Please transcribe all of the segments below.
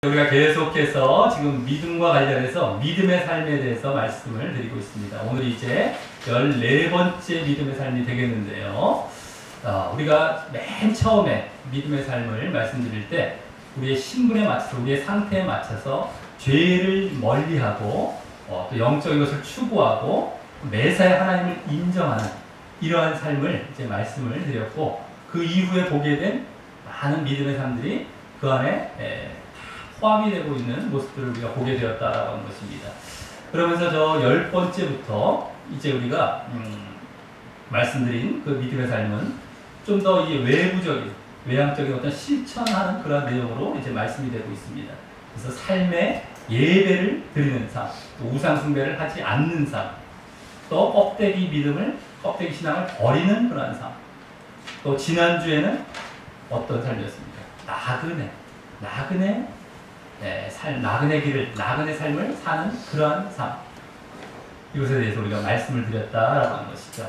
우리가 계속해서 지금 믿음과 관련해서 믿음의 삶에 대해서 말씀을 드리고 있습니다. 오늘이 이제 14번째 믿음의 삶이 되겠는데요. 우리가 맨 처음에 믿음의 삶을 말씀드릴 때 우리의 신분에 맞춰서, 우리의 상태에 맞춰서 죄를 멀리하고 또 영적인 것을 추구하고 매사에 하나님을 인정하는 이러한 삶을 이제 말씀을 드렸고, 그 이후에 보게 된 많은 믿음의 삶들이 그 안에 포함이 되고 있는 모습들을 우리가 보게 되었다라고 하는 것입니다. 그러면서 저 10번째부터 이제 우리가 말씀드린 그 믿음의 삶은 좀 더 이 외부적인, 외향적인 어떤 실천하는 그런 내용으로 이제 말씀이 되고 있습니다. 그래서 삶의 예배를 드리는 삶, 또 우상숭배를 하지 않는 삶, 또 껍데기 믿음을, 껍데기 신앙을 버리는 그런 삶, 또 지난주에는 어떤 삶이었습니까? 나그네 길을, 나그네 삶을 사는 그러한 삶, 이것에 대해서 우리가 말씀을 드렸다라고 하는 것이죠.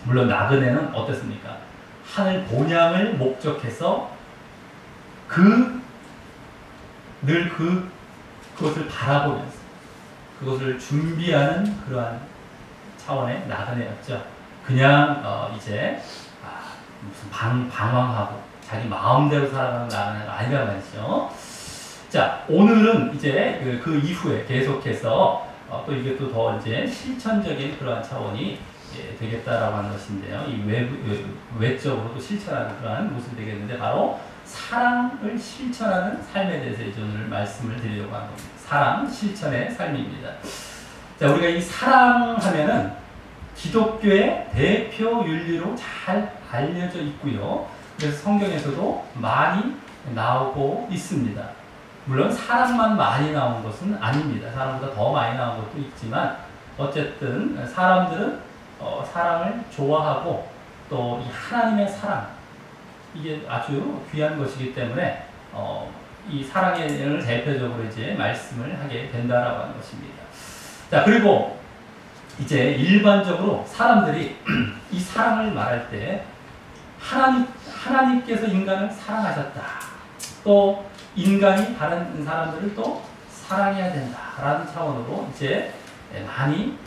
물론 나그네는 어떻습니까? 하늘 본향을 목적해서 늘 그것을 바라보면서 그것을 준비하는 그러한 차원의 나그네였죠. 그냥 무슨 방황하고 자기 마음대로 살아가는 나그네가 아니란 말이죠. 자, 오늘은 이제 그 이후에 계속해서 또 이게 또 더 이제 실천적인 그러한 차원이 되겠다라고 하는 것인데요. 이 외적으로도 실천하는 그러한 모습이 되겠는데, 바로 사랑을 실천하는 삶에 대해서 이제 오늘 말씀을 드리려고 하는 겁니다. 사랑 실천의 삶입니다. 자, 우리가 이 사랑하면은 기독교의 대표 윤리로 잘 알려져 있고요. 그래서 성경에서도 많이 나오고 있습니다. 물론 사랑만 많이 나온 것은 아닙니다. 사랑보다 더 많이 나온 것도 있지만, 어쨌든 사람들은 사랑을 좋아하고 또 이 하나님의 사랑, 이게 아주 귀한 것이기 때문에 이 사랑을 대표적으로 이제 말씀을 하게 된다라고 하는 것입니다. 자, 그리고 이제 일반적으로 사람들이 이 사랑을 말할 때 하나님께서 인간을 사랑하셨다, 또 인간이 다른 사람들을 또 사랑해야 된다라는 차원으로 이제 많이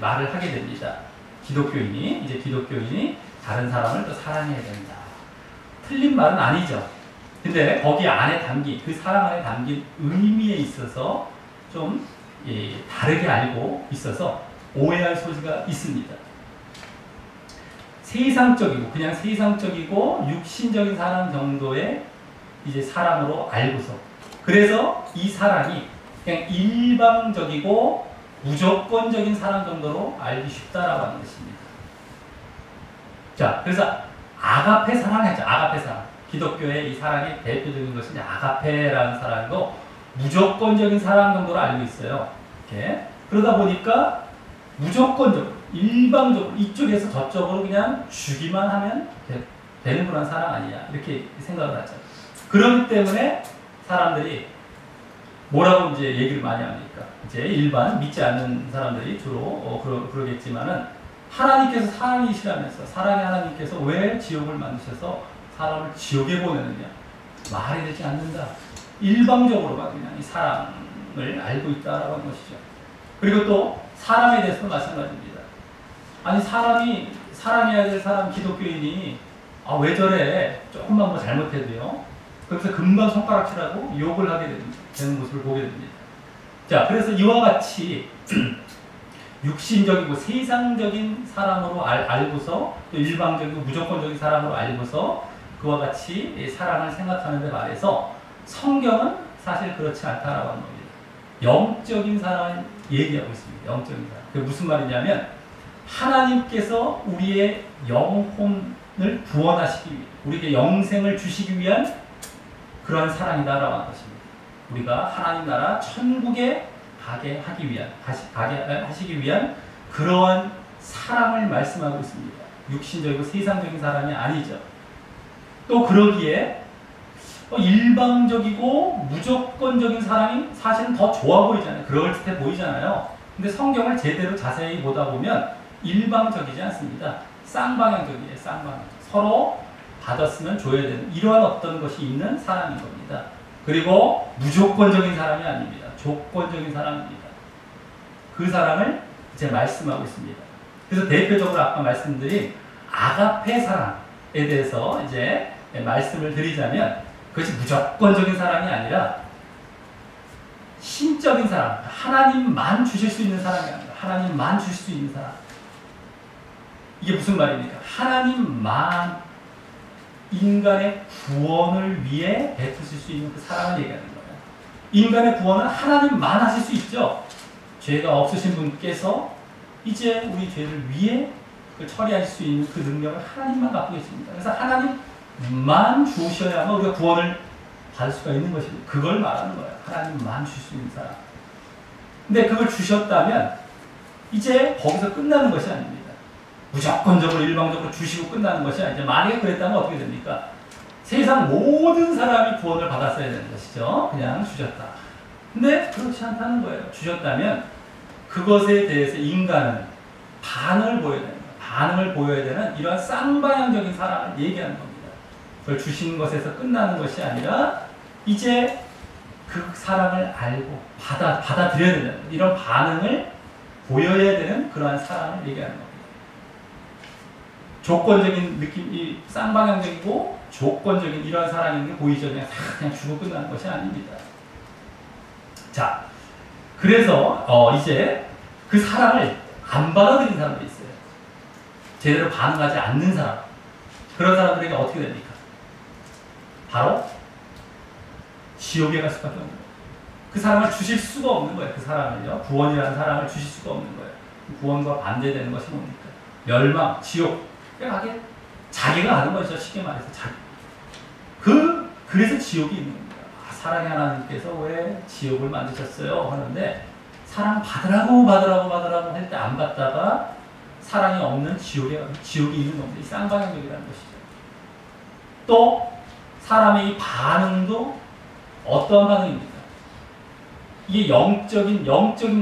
말을 하게 됩니다. 기독교인이 다른 사람을 또 사랑해야 된다. 틀린 말은 아니죠. 근데 거기 안에 담긴, 그 사랑 안에 담긴 의미에 있어서 좀 다르게 알고 있어서 오해할 소지가 있습니다. 그냥 세상적이고 육신적인 사랑 정도의 이제 사랑으로 알고서, 그래서 이 사랑이 그냥 일방적이고 무조건적인 사랑 정도로 알기 쉽다라고 하는 것입니다. 자, 그래서 아가페 사랑이죠. 아가페 사랑. 기독교의 이 사랑의 대표적인 것은 아가페라는 사랑이고, 무조건적인 사랑 정도로 알고 있어요. 이렇게. 그러다 보니까 무조건적으로, 일방적으로, 이쪽에서 저쪽으로 그냥 주기만 하면 되는 그런 사랑 아니냐, 이렇게 생각을 하죠. 그렇기 때문에 사람들이 뭐라고 이제 얘기를 많이 합니까? 이제 일반 믿지 않는 사람들이 주로 그러겠지만은, 하나님께서 사랑이시라면서, 사랑의 하나님께서 왜 지옥을 만드셔서 사람을 지옥에 보내느냐, 말이 되지 않는다. 일방적으로만 그냥 이 사랑을 알고 있다라고 하는 것이죠. 그리고 또 사람에 대해서도 마찬가지입니다. 아니, 사람이 사랑해야 될 사람, 기독교인이 왜 저래, 조금만 뭐 잘못해도요, 그래서 금방 손가락질하고 욕을 하게 되는 모습을 보게 됩니다. 자, 그래서 이와 같이 육신적이고 세상적인 사랑으로 알고서, 또 일방적이고 무조건적인 사랑으로 알고서 그와 같이 사랑을 생각하는 데 반해서 성경은 사실 그렇지 않다라고 하는 겁니다. 영적인 사랑을 얘기하고 있습니다. 영적인 사랑. 그게 무슨 말이냐면, 하나님께서 우리의 영혼을 구원하시기 위해, 우리에게 영생을 주시기 위한 그러한 사랑이다라고 하는 것입니다. 우리가 하나님 나라 천국에 가게 하시기 위한 그러한 사랑을 말씀하고 있습니다. 육신적이고 세상적인 사랑이 아니죠. 또 그러기에 일방적이고 무조건적인 사랑이 사실은 더 좋아 보이잖아요. 그럴듯해 보이잖아요. 근데 성경을 제대로 자세히 보다 보면 일방적이지 않습니다. 쌍방향적이에요. 쌍방향. 서로 받았으면 줘야 되는 이러한 어떤 것이 있는 사랑인 겁니다. 그리고 무조건적인 사랑이 아닙니다. 조건적인 사랑입니다. 그 사랑을 이제 말씀하고 있습니다. 그래서 대표적으로 아까 말씀드린 아가페 사랑에 대해서 이제 말씀을 드리자면 그것이 무조건적인 사랑이 아니라 신적인 사랑, 하나님만 주실 수 있는 사랑이 아니라 하나님만 주실 수 있는 사랑. 이게 무슨 말입니까? 하나님만 인간의 구원을 위해 베푸실 수 있는 그 사랑을 얘기하는 거예요. 인간의 구원은 하나님만 하실 수 있죠. 죄가 없으신 분께서 이제 우리 죄를 위해 처리할 수 있는 그 능력을 하나님만 갖고 계십니다. 그래서 하나님만 주셔야만 우리가 구원을 받을 수가 있는 것입니다. 그걸 말하는 거예요. 하나님만 주실 수 있는 사람. 근데 그걸 주셨다면 이제 거기서 끝나는 것이 아닙니다. 무조건적으로 일방적으로 주시고 끝나는 것이 아니죠. 만약에 그랬다면 어떻게 됩니까? 세상 모든 사람이 구원을 받았어야 되는 것이죠. 그냥 주셨다. 근데 그렇지 않다는 거예요. 주셨다면 그것에 대해서 인간은 반응을 보여야 됩니다. 반응을 보여야 되는 이러한 쌍방향적인 사랑을 얘기하는 겁니다. 그걸 주신 것에서 끝나는 것이 아니라 이제 그 사랑을 알고 받아들여야 되는 이런 반응을 보여야 되는 그러한 사랑을 얘기하는 겁니다. 조건적인 느낌이 쌍방향적이고 조건적인 이러한 사랑인 게 보이죠. 그냥 주고 끝나는 것이 아닙니다. 자, 그래서 이제 그 사랑을 안 받아들인 사람들이 있어요. 제대로 반응하지 않는 사람. 그런 사람들에게 어떻게 됩니까? 바로 지옥에 갈 수밖에 없는 거예요. 그 사랑을 주실 수가 없는 거예요. 그 사랑을요. 구원이라는 사랑을 주실 수가 없는 거예요. 구원과 반대되는 것이 뭡니까? 멸망, 지옥. 그러니까 자기가 하는 것이죠. 쉽게 말해서 자기. 그래서 지옥이 있는 겁니다. 사랑의 하나님께서 왜 지옥을 만드셨어요? 하는데 사랑 받으라고 할 때 안 받다가 사랑이 없는 지옥이 있는 겁니다. 이 쌍방향적이라는 것이죠. 또 사람의 이 반응도 어떠한 반응입니까? 이게 영적인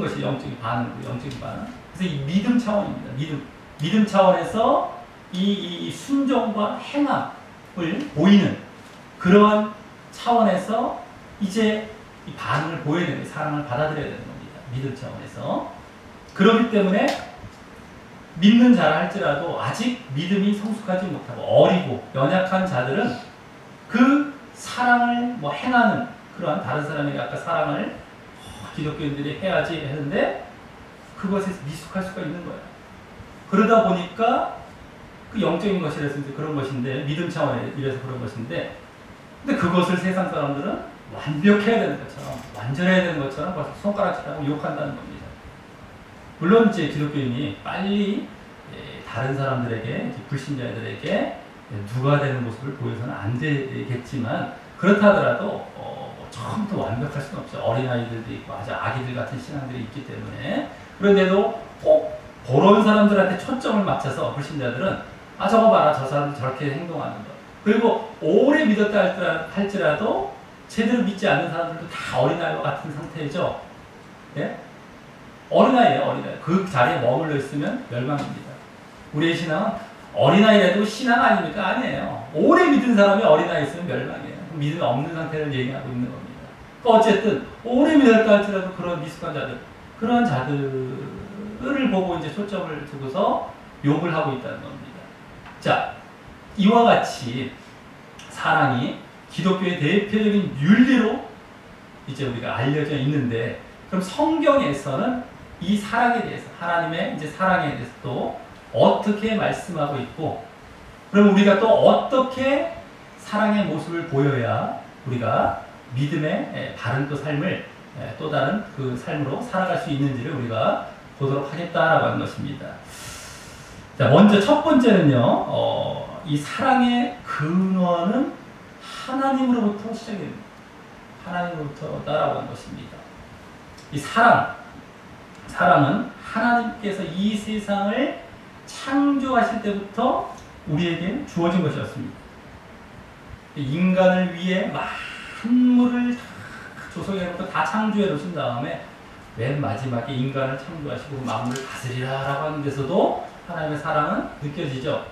것이 영적인 반응. 그래서 이 믿음 차원입니다. 믿음 차원에서 이 순종과 행함을 보이는 그러한 차원에서 이제 이 반응을 보여야 되는 사랑을 받아들여야 되는 겁니다. 믿음 차원에서. 그렇기 때문에 믿는 자라 할지라도 아직 믿음이 성숙하지 못하고 어리고 연약한 자들은 그 사랑을 행하는 그러한 다른 사람에게 아까 사랑을 기독교인들이 해야지 했는데 그것에서 미숙할 수가 있는 거예요. 그러다 보니까 그 영적인 것이라서 그런 것인데 믿음 차원에 이래서 그런 것인데 근데 그것을 세상 사람들은 완벽해야 되는 것처럼 완전해야 되는 것처럼 벌써 손가락질하고 욕한다는 겁니다. 물론 이제 기독교인이 빨리 다른 사람들에게 불신자들에게 누가 되는 모습을 보여서는 안 되겠지만 그렇다 하더라도 처음부터 완벽할 수는 없죠. 어린아이들도 있고 아주 아기들 같은 신앙들이 있기 때문에 그런데도 꼭 그런 사람들한테 초점을 맞춰서 불신자들은 저거 봐라 저 사람들 저렇게 행동하는 거 그리고 오래 믿었다 할지라도 제대로 믿지 않는 사람들도 다 어린아이와 같은 상태죠. 예? 어린아이예요. 그 자리에 머물러 있으면 멸망입니다. 우리의 신앙은 어린아이라도 신앙 아닙니까? 아니에요. 오래 믿은 사람이 어린아이 있으면 멸망이에요. 믿음이 없는 상태를 얘기하고 있는 겁니다. 어쨌든 오래 믿었다 할지라도 그런 미숙한 자들 그런 자들을 보고 이제 초점을 두고서 욕을 하고 있다는 겁니다. 자, 이와 같이 사랑이 기독교의 대표적인 윤리로 이제 우리가 알려져 있는데 그럼 성경에서는 이 사랑에 대해서 하나님의 이제 사랑에 대해서 또 어떻게 말씀하고 있고 그럼 우리가 또 어떻게 사랑의 모습을 보여야 우리가 믿음의 바른 또 삶을 또 다른 그 삶으로 살아갈 수 있는지를 우리가 보도록 하겠다라고 하는 것입니다. 자, 먼저 첫 번째는요, 이 사랑의 근원은 하나님으로부터 시작이 됩니다. 하나님으로부터다라고 하는 것입니다. 이 사랑은 하나님께서 이 세상을 창조하실 때부터 우리에게 주어진 것이었습니다. 인간을 위해 만물을 조성해놓고 다 창조해 놓으신 다음에 맨 마지막에 인간을 창조하시고 만물을 다스리라라고 하는 데서도 하나님의 사랑은 느껴지죠.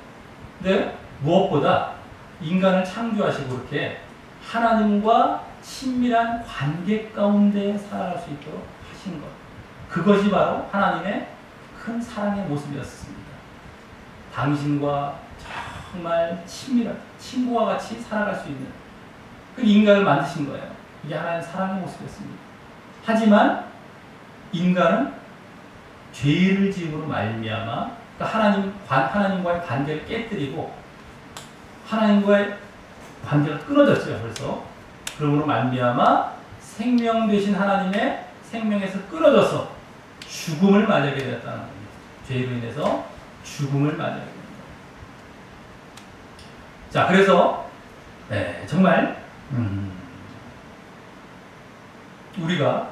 근데 무엇보다 인간을 창조하시고 이렇게 하나님과 친밀한 관계 가운데 살아갈 수 있도록 하신 것. 그것이 바로 하나님의 큰 사랑의 모습이었습니다. 당신과 정말 친밀한 친구와 같이 살아갈 수 있는 그 인간을 만드신 거예요. 이게 하나님의 사랑의 모습이었습니다. 하지만 인간은 죄를 지음으로 말미암아 하나님과의 관계를 깨뜨리고 하나님과의 관계가 끊어졌어요. 그래서 그러므로 말미암아 생명 되신 하나님의 생명에서 끊어져서 죽음을 맞이하게 되었다는 겁니다. 죄로 인해서 죽음을 맞이하게 됩니다. 자, 그래서 정말 우리가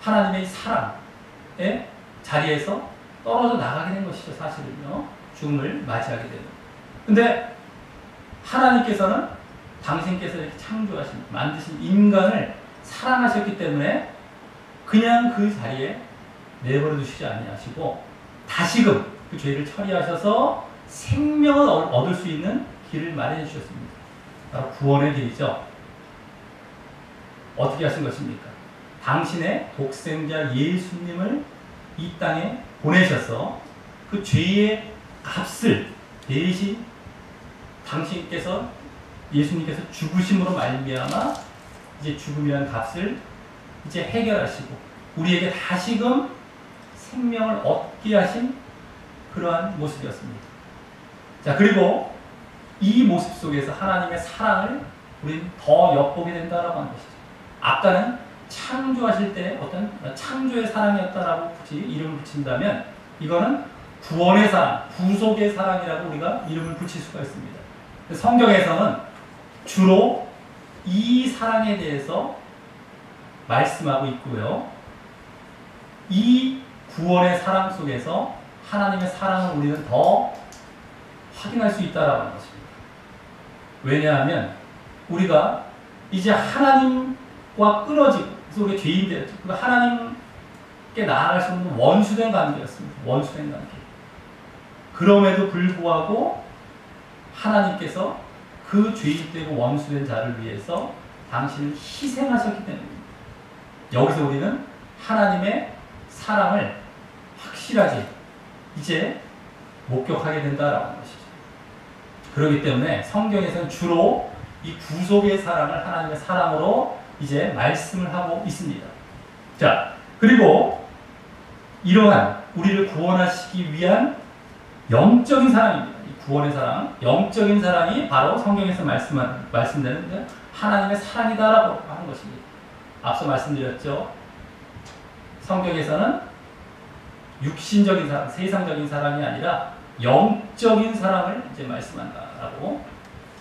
하나님의 사랑의 자리에서 떨어져 나가게 된 것이죠. 사실은요. 죽음을 맞이하게 되는. 근데 하나님께서는 당신께서 이렇게 창조하신, 만드신 인간을 사랑하셨기 때문에 그냥 그 자리에 내버려 두시지 아니하시고 다시금 그 죄를 처리하셔서 생명을 얻을 수 있는 길을 마련해 주셨습니다. 바로 구원의 길이죠. 어떻게 하신 것입니까? 당신의 독생자 예수님을 이 땅에 보내셔서 그 죄의 값을 대신 예수님께서 죽으심으로 말미암아 이제 죽음이라는 값을 이제 해결하시고 우리에게 다시금 생명을 얻게 하신 그러한 모습이었습니다. 자, 그리고 이 모습 속에서 하나님의 사랑을 우리는 더 엿보게 된다라고 하는 것이죠. 아까는 창조하실 때 어떤 창조의 사랑이었다라고 이름을 붙인다면 이거는 구원의 사랑, 구속의 사랑이라고 우리가 이름을 붙일 수가 있습니다. 성경에서는 주로 이 사랑에 대해서 말씀하고 있고요. 이 구원의 사랑 속에서 하나님의 사랑을 우리는 더 확인할 수 있다라고 하는 것입니다. 왜냐하면 우리가 이제 하나님과 끊어지고 그래서 우리가 죄인 되었죠. 하나님께 나아갈 수 없는 원수된 관계였습니다. 원수된 관계. 그럼에도 불구하고 하나님께서 그 죄인되고 원수된 자를 위해서 당신을 희생하셨기 때문입니다. 여기서 우리는 하나님의 사랑을 확실하게 이제 목격하게 된다라고 하는 것이죠. 그렇기 때문에 성경에서는 주로 이 구속의 사랑을 하나님의 사랑으로 이제 말씀을 하고 있습니다. 자, 그리고 이러한 우리를 구원하시기 위한 영적인 사랑입니다. 이 구원의 사랑, 영적인 사랑이 바로 성경에서 말씀되는 하나님의 사랑이다라고 하는 것입니다. 앞서 말씀드렸죠. 성경에서는 육신적인 사랑, 세상적인 사랑이 아니라 영적인 사랑을 이제 말씀한다라고.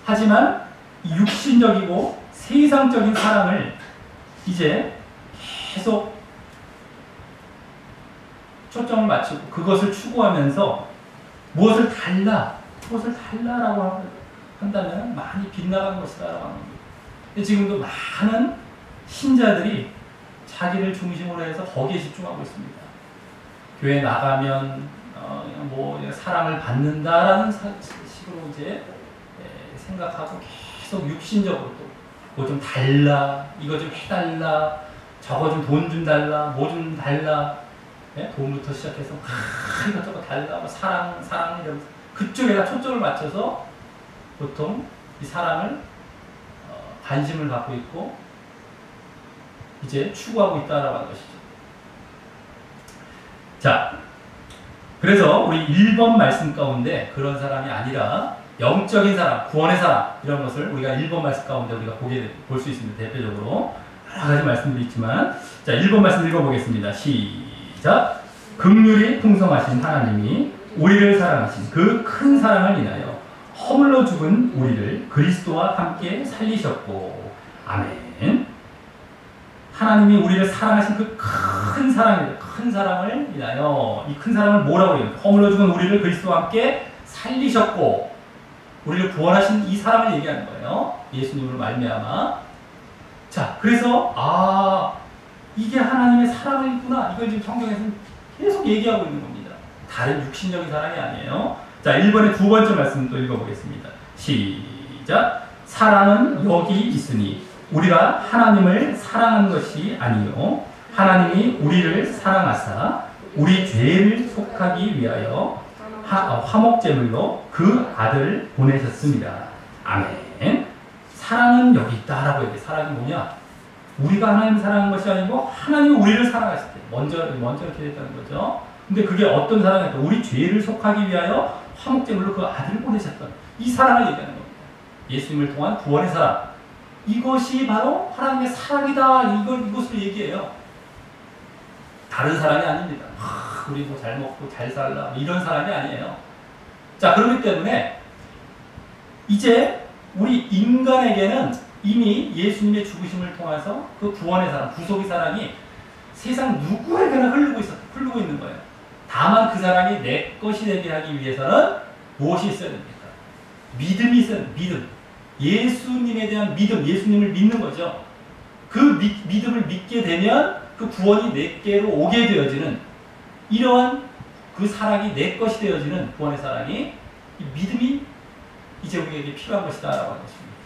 하지만 육신적이고 세상적인 사랑을 이제 계속 초점을 맞추고 그것을 추구하면서 무엇을 달라라고 한다면 많이 빗나간 것이다라고 하는 겁니다. 근데 지금도 많은 신자들이 자기를 중심으로 해서 거기에 집중하고 있습니다. 교회 나가면 사랑을 받는다라는 식으로 이제 생각하고 계속 육신적으로 또 뭐 좀 달라, 이거 좀 해달라, 저거 좀 돈 좀 달라, 뭐 좀 달라, 돈부터 시작해서 이것저것 달라, 뭐 사랑 이러면서 그쪽에다 초점을 맞춰서 보통 이 사랑을 관심을 갖고 있고 이제 추구하고 있다라고 하는 것이죠. 자, 그래서 우리 1번 말씀 가운데 그런 사람이 아니라 영적인 사랑, 구원의 사랑 이런 것을 우리가 1번 말씀 가운데 우리가 볼 수 있습니다. 대표적으로 여러 가지 말씀들이 있지만 자, 1번 말씀 읽어보겠습니다. 시작. 긍휼이 풍성하신 하나님이 우리를 사랑하신 그 큰 사랑을 인하여 허물로 죽은 우리를 그리스도와 함께 살리셨고 아멘. 하나님이 우리를 사랑하신 그 큰 사랑입니다. 큰 사랑을 인하여 이 큰 사랑을 뭐라고 해요? 허물로 죽은 우리를 그리스도와 함께 살리셨고 우리를 구원하신 이 사랑을 얘기하는 거예요. 예수님으로 말미암아. 자, 그래서 이게 하나님의 사랑이구나. 이걸 지금 성경에서는 계속 얘기하고 있는 겁니다. 다른 육신적인 사랑이 아니에요. 자, 1번의 두 번째 말씀 또 읽어보겠습니다. 시작. 사랑은 여기 있으니 우리가 하나님을 사랑한 것이 아니요 하나님이 우리를 사랑하사 우리 죄를 속하기 위하여 화목제물로 그 아들을 보내셨습니다. 아멘. 사랑은 여기 있다라고 얘기해. 사랑이 뭐냐? 우리가 하나님을 사랑한 것이 아니고 하나님이 우리를 사랑하실 때 먼저 이렇게 됐다는 거죠. 근데 그게 어떤 사랑일까? 우리 죄를 속하기 위하여 화목제물로 그 아들을 보내셨던 이 사랑을 얘기하는 겁니다. 예수님을 통한 구원의 사랑. 이것이 바로 하나님의 사랑이다. 이것을 얘기해요. 다른 사랑이 아닙니다. 우리 뭐 잘 먹고 잘 살라 이런 사랑이 아니에요. 자, 그렇기 때문에 이제 우리 인간에게는 이미 예수님의 죽으심을 통해서 그 구원의 사랑, 구속의 사랑이 세상 누구에게나 흐르고 있는 거예요. 다만 그 사랑이 내 것이 되게 하기 위해서는 무엇이 있어야 됩니까? 믿음이 있어야 돼요. 믿음. 예수님에 대한 믿음, 예수님을 믿는 거죠. 그 믿음을 믿게 되면 그 구원이 내게로 오게 되어지는 이러한 그 사랑이 내 것이 되어지는 구원의 사랑이 이 믿음이 이제 우리에게 필요한 것이다 라고 하는 것입니다.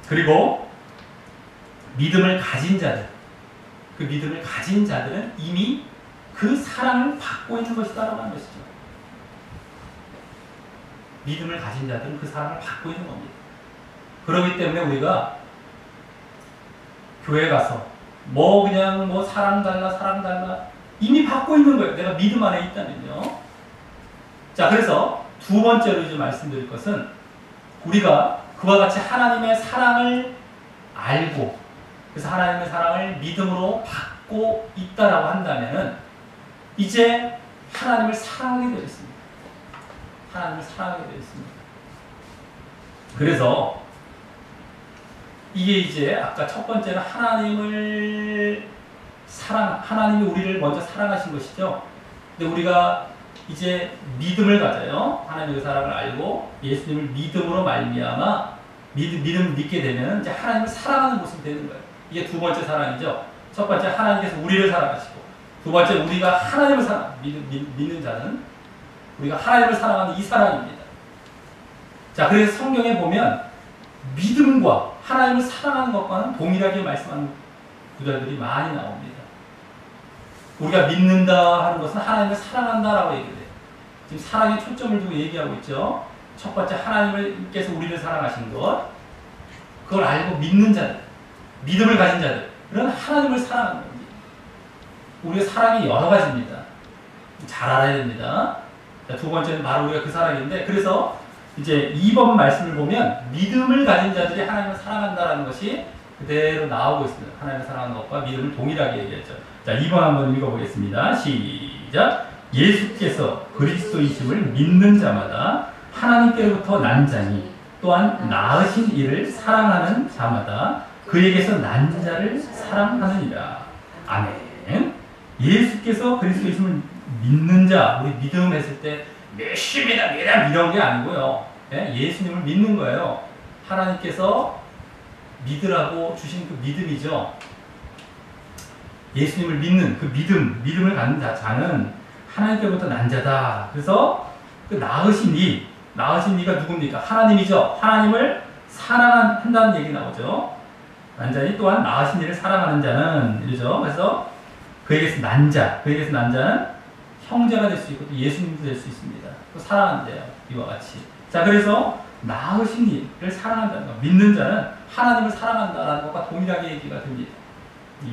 그리고 믿음을 가진 자들, 그 믿음을 가진 자들은 이미 그 사랑을 받고 있는 것이다 라고 하는 것이죠. 믿음을 가진 자들은 그 사랑을 받고 있는 겁니다. 그렇기 때문에 우리가 교회 가서 그냥 사랑 달라 이미 받고 있는 거예요. 내가 믿음 안에 있다면요. 자, 그래서 두 번째로 이제 말씀드릴 것은 우리가 그와 같이 하나님의 사랑을 알고 그래서 하나님의 사랑을 믿음으로 받고 있다라고 한다면은 이제 하나님을 사랑하게 되어 있습니다. 하나님을 사랑하게 되어 있습니다. 그래서 이게 이제 아까 첫 번째는 하나님이 우리를 먼저 사랑하신 것이죠. 근데 우리가 이제 믿음을 가져요. 하나님의 사랑을 알고 예수님을 믿음으로 말미암아 믿음을 믿게 되면 이제 하나님을 사랑하는 모습이 되는 거예요. 이게 두 번째 사랑이죠. 첫 번째 하나님께서 우리를 사랑하시고 두 번째 우리가 하나님을 믿는 자는 우리가 하나님을 사랑하는 이 사랑입니다. 자, 그래서 성경에 보면 믿음과 하나님을 사랑하는 것과는 동일하게 말씀하는 구절들이 많이 나옵니다. 우리가 믿는다 하는 것은 하나님을 사랑한다라고 얘기해요. 지금 사랑에 초점을 두고 얘기하고 있죠. 첫 번째 하나님께서 우리를 사랑하신 것, 그걸 알고 믿는 자들, 믿음을 가진 자들, 그런 하나님을 사랑하는 겁니다. 우리의 사랑이 여러 가지입니다. 잘 알아야 됩니다. 자, 두 번째는 바로 우리가 그 사랑인데, 그래서 이제 2번 말씀을 보면 믿음을 가진 자들이 하나님을 사랑한다라는 것이 그대로 나오고 있습니다. 하나님을 사랑하는 것과 믿음을 동일하게 얘기했죠. 자, 2번 한번 읽어보겠습니다. 시작. 예수께서 그리스도이심을 믿는 자마다 하나님께로부터 난 자니 또한 낳으신 이를 사랑하는 자마다 그에게서 난 자를 사랑하느니라. 아멘. 예수께서 그리스도이심을 믿는 자, 우리 믿음 했을 때 몇십이다 이런 게 아니고요. 예수님을 믿는 거예요. 하나님께서 믿으라고 주신 그 믿음이죠. 예수님을 믿는 그 믿음을 갖는 자는 하나님께로부터 난 자다. 그래서 그 낳으신 이가 누굽니까? 하나님이죠. 하나님을 사랑한다는 얘기 나오죠. 난 자니 또한 낳으신 이를 사랑하는 자는 이러죠. 그래서 그에게서 난 자는 형제가 될 수 있고 또 예수님도 될 수 있습니다. 또 사랑한대요. 이와 같이. 자, 그래서 낳으신 이를 사랑한다는 것. 믿는 자는 하나님을 사랑한다라는 것과 동일하게 얘기가 됩니다.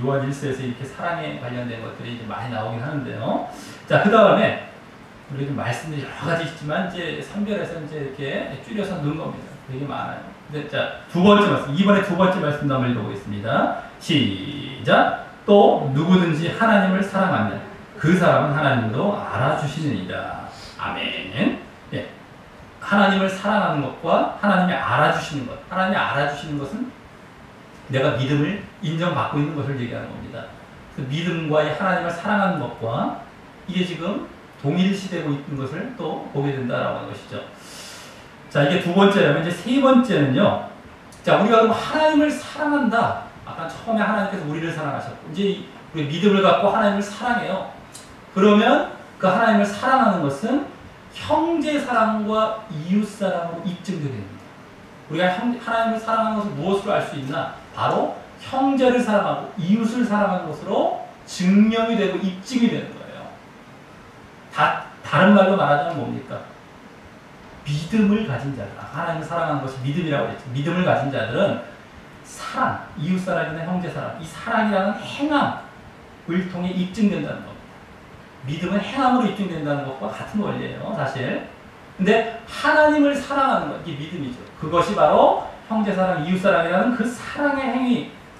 요한 1서에서 이렇게 사랑에 관련된 것들이 이제 많이 나오긴 하는데요. 자, 그 다음에 우리 좀 말씀들이 여러 가지 있지만 이제 선별해서 이제 이렇게 줄여서 넣은 겁니다. 되게 많아요. 근데 자, 두 번째 말씀, 이번에 두 번째 말씀도 한번 읽어보겠습니다. 시작. 또 누구든지 하나님을 사랑하면 그 사람은 하나님으로 알아주시느니라. 아멘. 예. 하나님을 사랑하는 것과 하나님이 알아주시는 것. 하나님이 알아주시는 것은 내가 믿음을 인정받고 있는 것을 얘기하는 겁니다. 그 믿음과 하나님을 사랑하는 것과 이게 지금 동일시되고 있는 것을 또 보게 된다라고 하는 것이죠. 자, 이게 두 번째라면 이제 세 번째는요. 자, 우리가 그럼 하나님을 사랑한다. 아까 처음에 하나님께서 우리를 사랑하셨고 이제 우리 믿음을 갖고 하나님을 사랑해요. 그러면 그 하나님을 사랑하는 것은 형제 사랑과 이웃 사랑으로 입증되게 됩니다. 우리가 하나님을 사랑하는 것을 무엇으로 알 수 있나? 바로 형제를 사랑하고 이웃을 사랑하는 것으로 증명이 되고 입증이 되는 거예요. 다른 말로 말하자면 뭡니까? 믿음을 가진 자들, 하나님을 사랑하는 것이 믿음이라고 했죠. 믿음을 가진 자들은 사랑, 이웃 사랑이나 형제 사랑, 이 사랑이라는 행함을 통해 입증된다는 겁니다. 믿음은 행함으로 입증된다는 것과 같은 원리예요, 사실. 근데 하나님을 사랑하는 것, 이게 믿음이죠. 그것이 바로 형제 사랑, 이웃 사랑이라는 그 사랑의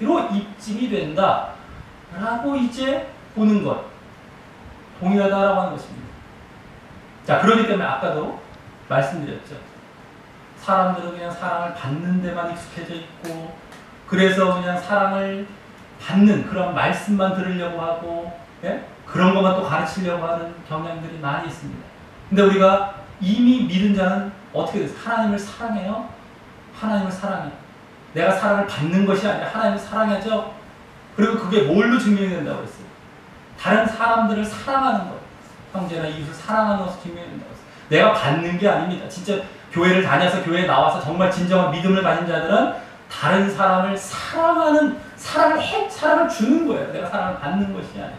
행위로 입증이 된다라고 이제 보는 것, 동일하다라고 하는 것입니다. 자, 그렇기 때문에 아까도 말씀드렸죠. 사람들은 그냥 사랑을 받는 데만 익숙해져 있고, 그래서 그냥 사랑을 받는 그런 말씀만 들으려고 하고, 예? 그런 것만 또 가르치려고 하는 경향들이 많이 있습니다. 근데 우리가 이미 믿은 자는 어떻게 돼요? 하나님을 사랑해요? 하나님을 사랑해요. 내가 사랑을 받는 것이 아니라 하나님을 사랑하죠? 그리고 그게 뭘로 증명이 된다고 했어요? 다른 사람들을 사랑하는 것, 형제나 이웃을 사랑하는 것으로 증명이 된다고 했어요. 내가 받는 게 아닙니다. 진짜 교회를 다녀서 교회에 나와서 정말 진정한 믿음을 가진 자들은 다른 사람을 사랑하는, 사랑을 주는 거예요. 내가 사랑을 받는 것이 아니라.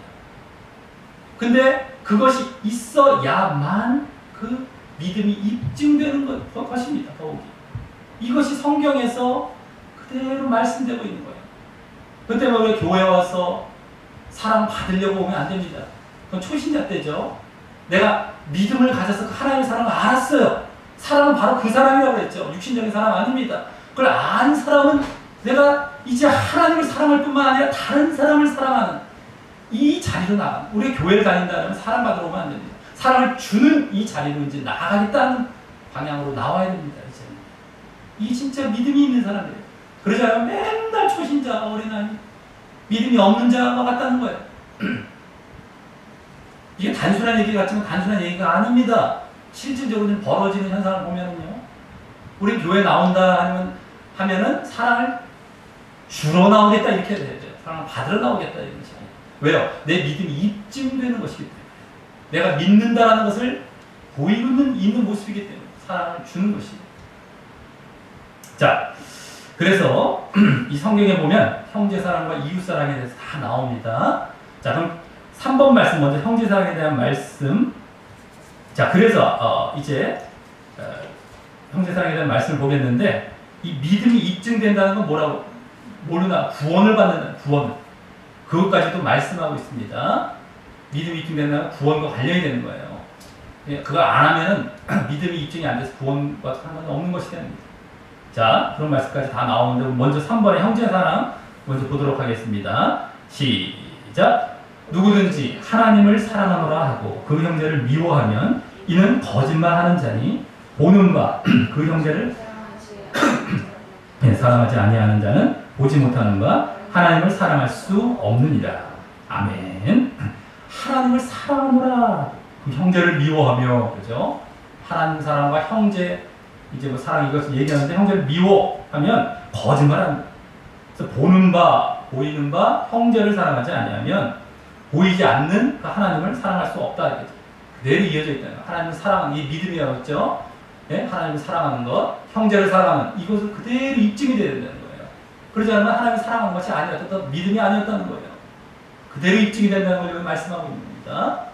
근데 그것이 있어야만 그 믿음이 입증되는 것입니다. 더욱이. 이것이 성경에서 그대로 말씀되고 있는 거예요. 그 때문에 우리 교회에 와서 사랑 받으려고 오면 안 됩니다. 그건 초신자 때죠. 내가 믿음을 가져서 그 하나님의 사랑을 알았어요. 사랑은 바로 그 사랑이라고 했죠. 육신적인 사랑 아닙니다. 그걸 안 사람은 내가 이제 하나님을 사랑할 뿐만 아니라 다른 사람을 사랑하는 이 자리로 나가. 우리 교회를 다닌다면 사랑받으러 오면 안 됩니다. 사랑을 주는 이 자리로 이제 나가겠다는 방향으로 나와야 됩니다. 이제 이 진짜 믿음이 있는 사람이에요. 그러지 않으면 맨날 초신자, 어린아이, 믿음이 없는 자가 같다는 거예요. 이게 단순한 얘기 같지만 단순한 얘기가 아닙니다. 실질적으로 벌어지는 현상을 보면은요, 우리 교회 나온다 하면은 사랑을 주러 나오겠다 이렇게 해야 돼요. 사랑을 받으러 나오겠다 이런 것이 아니에요. 왜요? 내 믿음이 입증되는 것이기 때문에. 내가 믿는다라는 것을 보이고 있는 모습이기 때문에 사랑을 주는 것이에요. 자, 그래서 이 성경에 보면 형제 사랑과 이웃 사랑에 대해서 다 나옵니다. 자, 그럼 3번 말씀 먼저 형제 사랑에 대한 말씀. 자, 그래서 이제 형제 사랑에 대한 말씀을 보겠는데, 이 믿음이 입증된다는 건 뭐라고 모르나? 구원을 받는다. 구원. 그것까지도 말씀하고 있습니다. 믿음이 입증된다는 건 구원과 관련이 되는 거예요. 그거 안 하면은 믿음이 입증이 안 돼서 구원과 상관이 없는 것이 됩니다. 자, 그런 말씀까지 다 나오는데 먼저 3번의 형제 사랑 먼저 보도록 하겠습니다. 시작. 누구든지 하나님을 사랑하노라 하고 그 형제를 미워하면 이는 거짓말하는 자니 보는 바 그 형제를 사랑하지 아니하는 자는 보지 못하는 바 하나님을 사랑할 수 없느니라. 아멘. 하나님을 사랑하노라. 그 형제를 미워하며, 그죠? 하나님 사랑과 형제, 이제 뭐 사랑 이것을 얘기하는데 형제를 미워하면 거짓말합니다. 그래서 보는 바, 보이는 바 형제를 사랑하지 아니하면 보이지 않는 그 하나님을 사랑할 수 없다. 이렇게 그대로 이어져 있다는 거예요. 하나님을 사랑하는 이 믿음이라고 했죠. 네? 하나님을 사랑하는 것, 형제를 사랑하는 이것을 그대로 입증이 돼야 된다는 거예요. 그러지 않으면 하나님을 사랑하는 것이 아니었던 믿음이 아니었다는 거예요. 그대로 입증이 된다는 걸 말씀하고 있는 겁니다.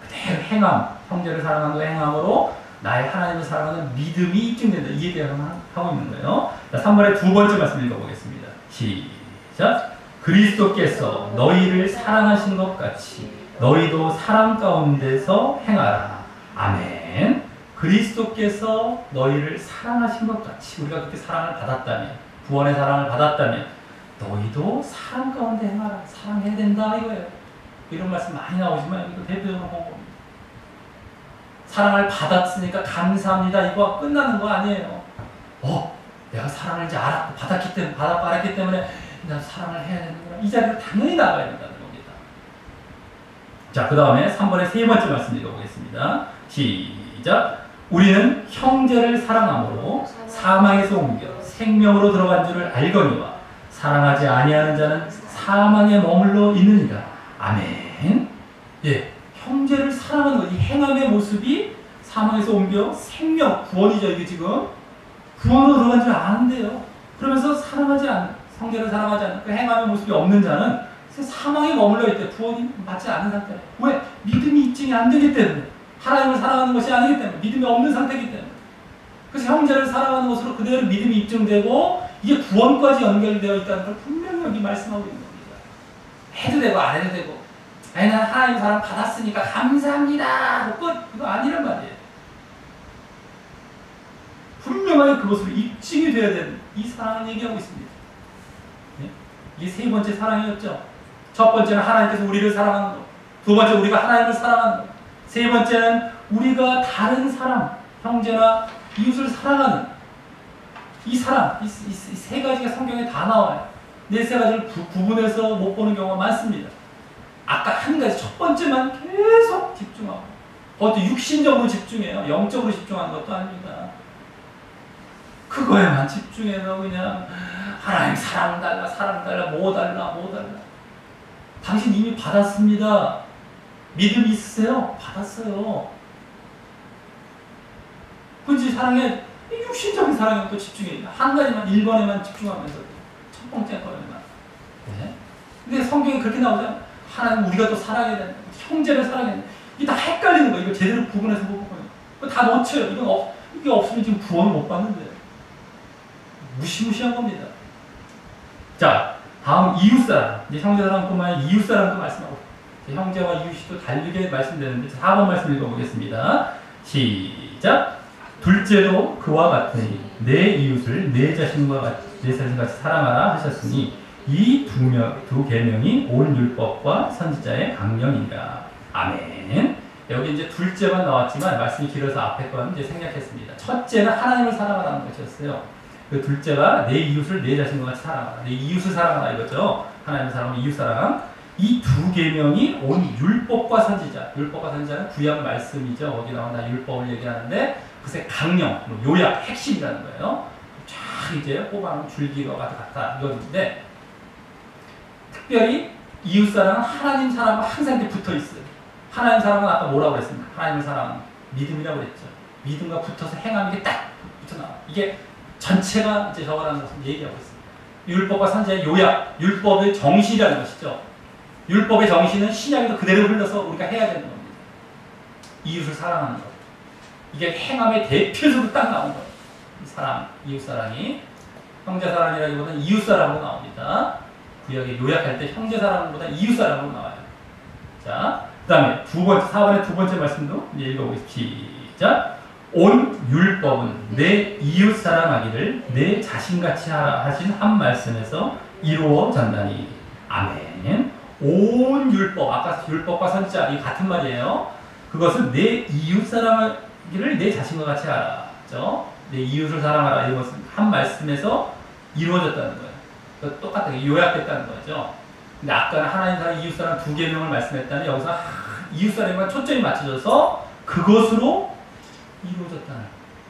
그대로 행함, 형제를 사랑하는 행함으로 나의 하나님을 사랑하는 믿음이 입증된다. 이 얘기를 하고 있는 거예요. 자, 3번의 두 번째 말씀 읽어보겠습니다. 시작. 그리스도께서 너희를 사랑하신 것 같이 너희도 사랑 가운데서 행하라. 아멘. 그리스도께서 너희를 사랑하신 것 같이 우리가 그렇게 사랑을 받았다면, 구원의 사랑을 받았다면 너희도 사랑 가운데 행하라. 사랑해야 된다 이거예요. 이런 말씀 많이 나오지만 이거 대표적으로 본 겁니다. 사랑을 받았으니까 감사합니다. 이거 끝나는 거 아니에요. 내가 사랑을 이제 알았고 받았기 때문에 나 사랑을 해야 되는구나. 이 자리로 당연히 나가야 된다는 겁니다. 자, 그 다음에 3번의 세 번째 말씀 읽어보겠습니다. 시작. 우리는 형제를 사랑함으로 사망에서 옮겨 생명으로 들어간 줄을 알거니와 사랑하지 아니하는 자는 사망에 머물러 있느니라. 아멘. 예, 형제를 사랑하는 것, 이 행함의 모습이 사망에서 옮겨 생명, 구원이죠. 이게 지금 구원으로 들어간 줄 아는데요. 그러면서 성전을 사랑하지 않는 그 행함의 모습이 없는 자는 사망에 머물러 있대. 구원이 받지 않은 상태래. 왜? 믿음이 입증이 안 되기 때문에. 하나님을 사랑하는 것이 아니기 때문에. 믿음이 없는 상태이기 때문에. 그래서 형제를 사랑하는 것으로 그대로 믿음이 입증되고 이게 구원까지 연결되어 있다는 걸 분명히 여기 말씀하고 있는 겁니다. 해도 되고 안 해도 되고 아니 난 하나님 사랑 받았으니까 감사합니다. 그거 아니란 말이에요. 분명하게 그것으로 입증이 되어야 되는 이 사랑을 얘기하고 있습니다. 네? 이게 세 번째 사랑이었죠. 첫 번째는 하나님께서 우리를 사랑하는 것. 두 번째 우리가 하나님을 사랑하는 것. 세 번째는 우리가 다른 사람, 형제나 이웃을 사랑하는 이 사랑, 이 세 가지가 성경에 다 나와요. 네 세 가지를 구분해서 못 보는 경우가 많습니다. 아까 한 가지 첫 번째만 계속 집중하고 그것도 육신적으로 집중해요. 영적으로 집중하는 것도 아닙니다. 그거에만 집중해서 그냥 하나님 사랑 달라, 사랑 달라, 뭐 달라, 뭐 달라. 당신 이미 받았습니다. 믿음 있으세요? 받았어요. 그런지 사랑에 육신적인 사랑에 또 집중해. 한 가지만 1번에만 집중하면서 첫 번째 거에만. 네? 근데 성경에 그렇게 나오잖아요. 하나님 우리가 또 사랑해야 된다. 형제를 사랑해야 된다. 이게 다 헷갈리는 거예요. 이거 제대로 구분해서 못 보거든요. 다 놓쳐요. 이게 없으면 지금 구원을 못 받는데. 무시무시한 겁니다. 자, 다음 이웃사랑. 이제 형제사랑뿐만 아니라 이웃사랑도 말씀하고 형제와 이웃이 또 다르게 말씀되는데 4번 말씀 읽어보겠습니다. 시작. 둘째로 그와 같으니 내 이웃을 내 자신과 같이 사랑하라 하셨으니 이 두 계명이 온 율법과 선지자의 강령이니라. 아멘. 여기 이제 둘째만 나왔지만 말씀이 길어서 앞에 거는 이제 생략했습니다. 첫째는 하나님을 사랑하라는 것이었어요. 그 둘째가 내 이웃을 내 자신과 같이 사랑하라. 내 이웃을 사랑하라 이거죠. 하나님을 사랑하면 이웃 사랑. 이 두 계명이 온 율법과 선지자. 율법과 선지자는 구약 말씀이죠. 어디 나오나 율법을 얘기하는데 그것의 강령, 요약, 핵심이라는 거예요. 쫙 이제 뽑아놓은 줄기가 같아 이거인데 특별히 이웃 사랑은 하나님 사랑과 항상 이렇게 붙어 있어요. 하나님 사랑은 아까 뭐라고 그랬습니까? 하나님을 사랑하는 믿음이라고 그랬죠. 믿음과 붙어서 행하는 게 딱 붙어 나와. 이게 전체가 이제 저거라는 것을 얘기하고 있습니다. 율법과 선지자의 요약, 율법의 정신이라는 것이죠. 율법의 정신은 신약에도 그대로 흘러서 우리가 해야 되는 겁니다. 이웃을 사랑하는 것. 이게 행함의 대표적으로 딱 나온 거예요. 사랑, 이웃 사랑이. 형제 사랑이라기보다는 이웃 사랑으로 나옵니다. 구약에 요약할 때 형제 사랑보다 이웃 사랑으로 나와요. 자, 그 다음에 4번의 두 번째 말씀도 이제 읽어보겠습니다. 시작. 온 율법은 내 이웃 사랑하기를 내 자신같이 하라 하신 한 말씀에서 이루어졌나니. 아멘. 온 율법, 아까 율법과 선지자 이 같은 말이에요. 그것은 내 이웃 사랑하기를 내 자신과 같이 하라. 그렇죠? 내 이웃을 사랑하라. 이것은 한 말씀에서 이루어졌다는 거예요. 똑같은 요약됐다는 거죠. 근데 아까는 하나님 사랑, 이웃 사랑 두 계명을 말씀했다는 여기서 이웃 사랑에만 초점이 맞춰져서 그것으로 이루어졌다는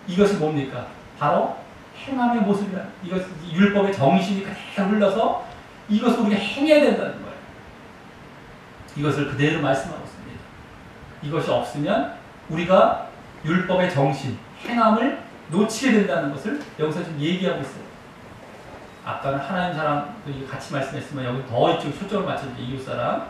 이것이 뭡니까? 바로 행함의 모습이라. 이것 율법의 정신이 그대로 흘러서 이것을 우리가 행해야 된다는 거예요. 이것을 그대로 말씀하고 있습니다. 이것이 없으면 우리가 율법의 정신, 행함을 놓치게 된다는 것을 여기서 지금 얘기하고 있어요. 아까는 하나님 사랑 같이 말씀했으면 여기 더 이쪽 초점을 맞춰주죠. 이웃사랑.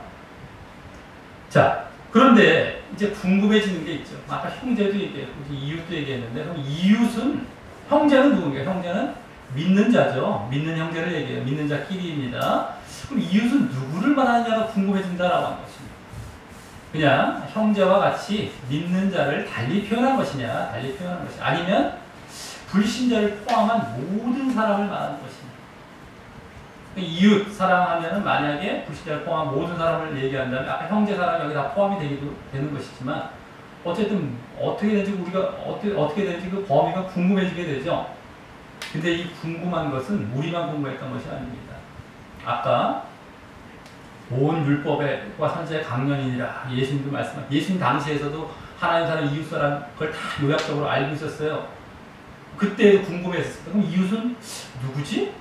자, 그런데 이제 궁금해지는 게 있죠. 아까 형제도 얘기했고 이웃도 얘기했는데 그럼 이웃은 형제는 누군가요? 형제는 믿는 자죠. 믿는 형제를 얘기해요. 믿는 자끼리입니다. 그럼 이웃은 누구를 말하느냐가 궁금해진다라고 하는 것입니다. 그냥 형제와 같이 믿는 자를 달리 표현한 것이냐, 달리 표현한 것이냐, 아니면 불신자를 포함한 모든 사람을 말하는 것이냐. 이웃 사랑하면은 만약에 불신자를 포함한 모든 사람을 얘기한다면 아까 형제 사랑이 여기 다 포함이 되는 것이지만 어쨌든 어떻게 되는지 우리가 어떻게 되는지 그 범위가 궁금해지게 되죠. 근데 이 궁금한 것은 우리만 궁금했던 것이 아닙니다. 아까 온 율법과 선지자의 강령이니라 예수님도 말씀하셨죠. 예수님 당시에서도 하나님 사랑, 이웃 사랑 그걸 다 요약적으로 알고 있었어요. 그때도 궁금했어요. 그럼 이웃은 누구지?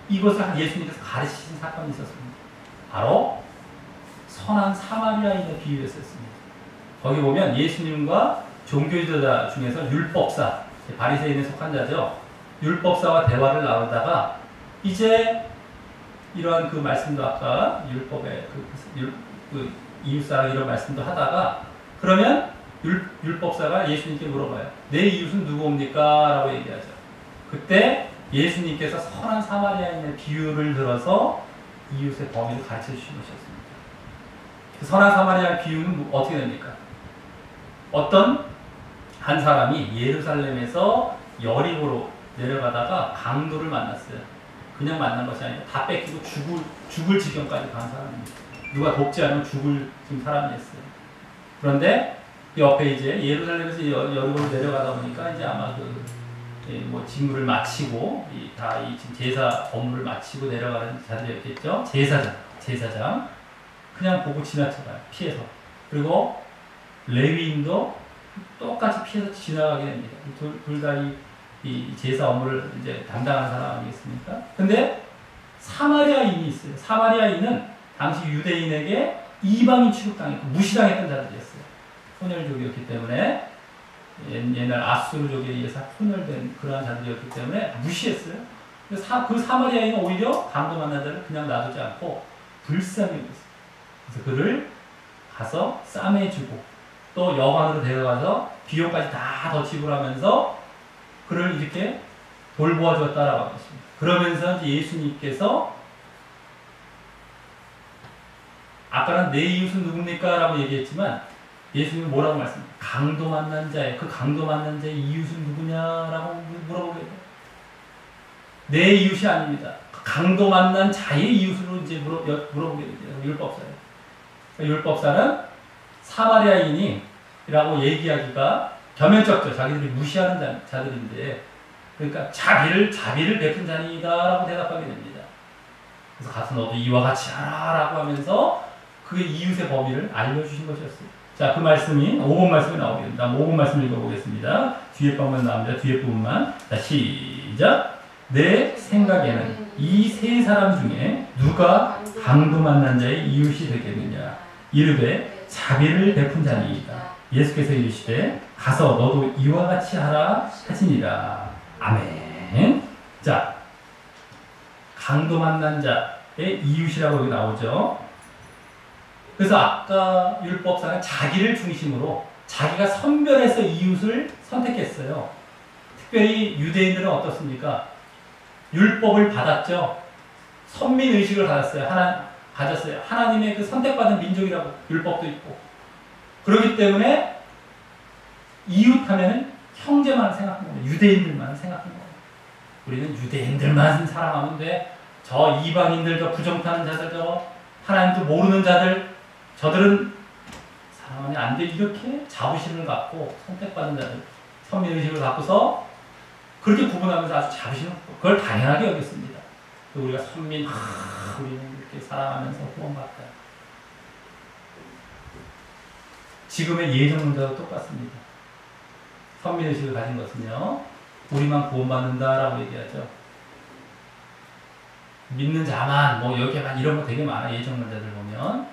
이것을 예수님께서 가르치신 사건이 있었습니다. 바로 선한 사마리아인의 비유였었습니다. 거기 보면 예수님과 종교지도자 중에서 율법사, 바리새인에 속한 자죠. 율법사와 대화를 나누다가 이제 이러한 그 말씀도 아까 율법의 그 이웃사랑 이런 말씀도 하다가 그러면 율법사가 예수님께 물어봐요. 내 이웃은 누구입니까? 라고 얘기하죠. 그때 예수님께서 선한 사마리아인의 비유를 들어서 이웃의 범위를 가르쳐 주신 것이었습니다. 그 선한 사마리아인 비유는 어떻게 됩니까? 어떤 한 사람이 예루살렘에서 여리고로 내려가다가 강도를 만났어요. 그냥 만난 것이 아니라 다 뺏기고 죽을 지경까지 간 사람입니다. 누가 돕지 않으면 죽을 지금 사람이었어요. 그런데 그 옆에 이제 예루살렘에서 여리고로 내려가다 보니까 이제 아마 뭐 직무를 마치고 지금 제사 업무를 마치고 내려가는 자들이었겠죠. 제사장 그냥 보고 지나쳐가요. 피해서. 그리고 레위인도 똑같이 피해서 지나가게 됩니다. 둘 다 이 제사 업무를 이제 담당하는 사람 아니겠습니까? 근데 사마리아인이 있어요. 사마리아인은 당시 유대인에게 이방인 취급당했고 무시당했던 자들이었어요. 혼혈족이었기 때문에 옛날 아수르족에 의해서 혼혈된 그러한 자들이었기 때문에 무시했어요. 그 사마리아인은 오히려 강도 만난 자를 그냥 놔두지 않고 불쌍히 여겼어요. 그래서 그를 가서 싸매주고 또 여관으로 데려가서 비용까지 다 더 지불하면서 그를 이렇게 돌보아 줬다라고 하겠습니다. 그러면서 이제 예수님께서 아까는 내 이웃은 누굽니까? 라고 얘기했지만 예수님은 뭐라고 말씀합니까? 강도 만난 자의 그 강도 만난 자의 이웃은 누구냐라고 물어보게 돼요. 내 이웃이 아닙니다. 강도 만난 자의 이웃으로 이제 물어보게 돼요. 율법사예요. 율법사는 사마리아인이라고 얘기하기가 겸연쩍죠. 자기들이 무시하는 자들인데, 그러니까 자비를 베푼 자니다라고 대답하게 됩니다. 그래서 가서 너도 이와 같이 하라라고 하면서 그의 이웃의 범위를 알려주신 것이었어요. 자, 그 말씀이 5번 말씀이 나오게 됩니다. 5번 말씀 읽어보겠습니다. 뒤에 부분만 나옵니다. 뒤에 부분만. 자, 시작. 내 생각에는 이 세 사람 중에 누가 강도 만난 자의 이웃이 되겠느냐. 이르되 자비를 베푼 자니이다. 예수께서 이르시되 가서 너도 이와 같이 하라 하시니라. 아멘. 자, 강도 만난 자의 이웃이라고 여기 나오죠. 그래서 아까 율법사는 자기를 중심으로 자기가 선별해서 이웃을 선택했어요. 특별히 유대인들은 어떻습니까? 율법을 받았죠. 선민의식을 가졌어요. 하나님의 그 선택받은 민족이라고 율법도 있고. 그렇기 때문에 이웃하면은 형제만 생각하는 거예요. 유대인들만 생각하는 거예요. 우리는 유대인들만 사랑하면 돼. 저 이방인들, 저 부정타는 자들, 저 하나님도 모르는 자들, 저들은 사랑하면 안 돼. 이렇게 자부심을 갖고 선택받은 자들, 선민의식을 갖고서 그렇게 구분하면서 아주 자부심을 갖고 그걸 당연하게 여겼습니다. 우리가 선민, 우리는 이렇게 사랑하면서 구원받다. 지금의 예정론자도 똑같습니다. 선민의식을 가진 것은요, 우리만 구원받는다라고 얘기하죠. 믿는 자만, 뭐 여기만 이런 거 되게 많아. 예정론자들 보면.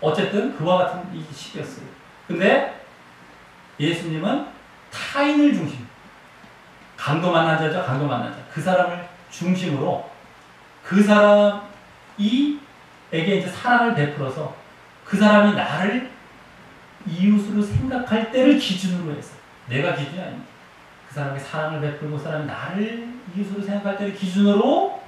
어쨌든 그와 같은 이 식이었어요. 근데 예수님은 타인을 중심, 강도 만난 자죠. 강도 만난 자. 그 사람을 중심으로 그 사람이 에게 이제 사랑을 베풀어서 그 사람이 나를 이웃으로 생각할 때를 기준으로 해서, 내가 기준이 아닙니다. 그 사람에게 사랑을 베풀고 그 사람이 나를 이웃으로 생각할 때를 기준으로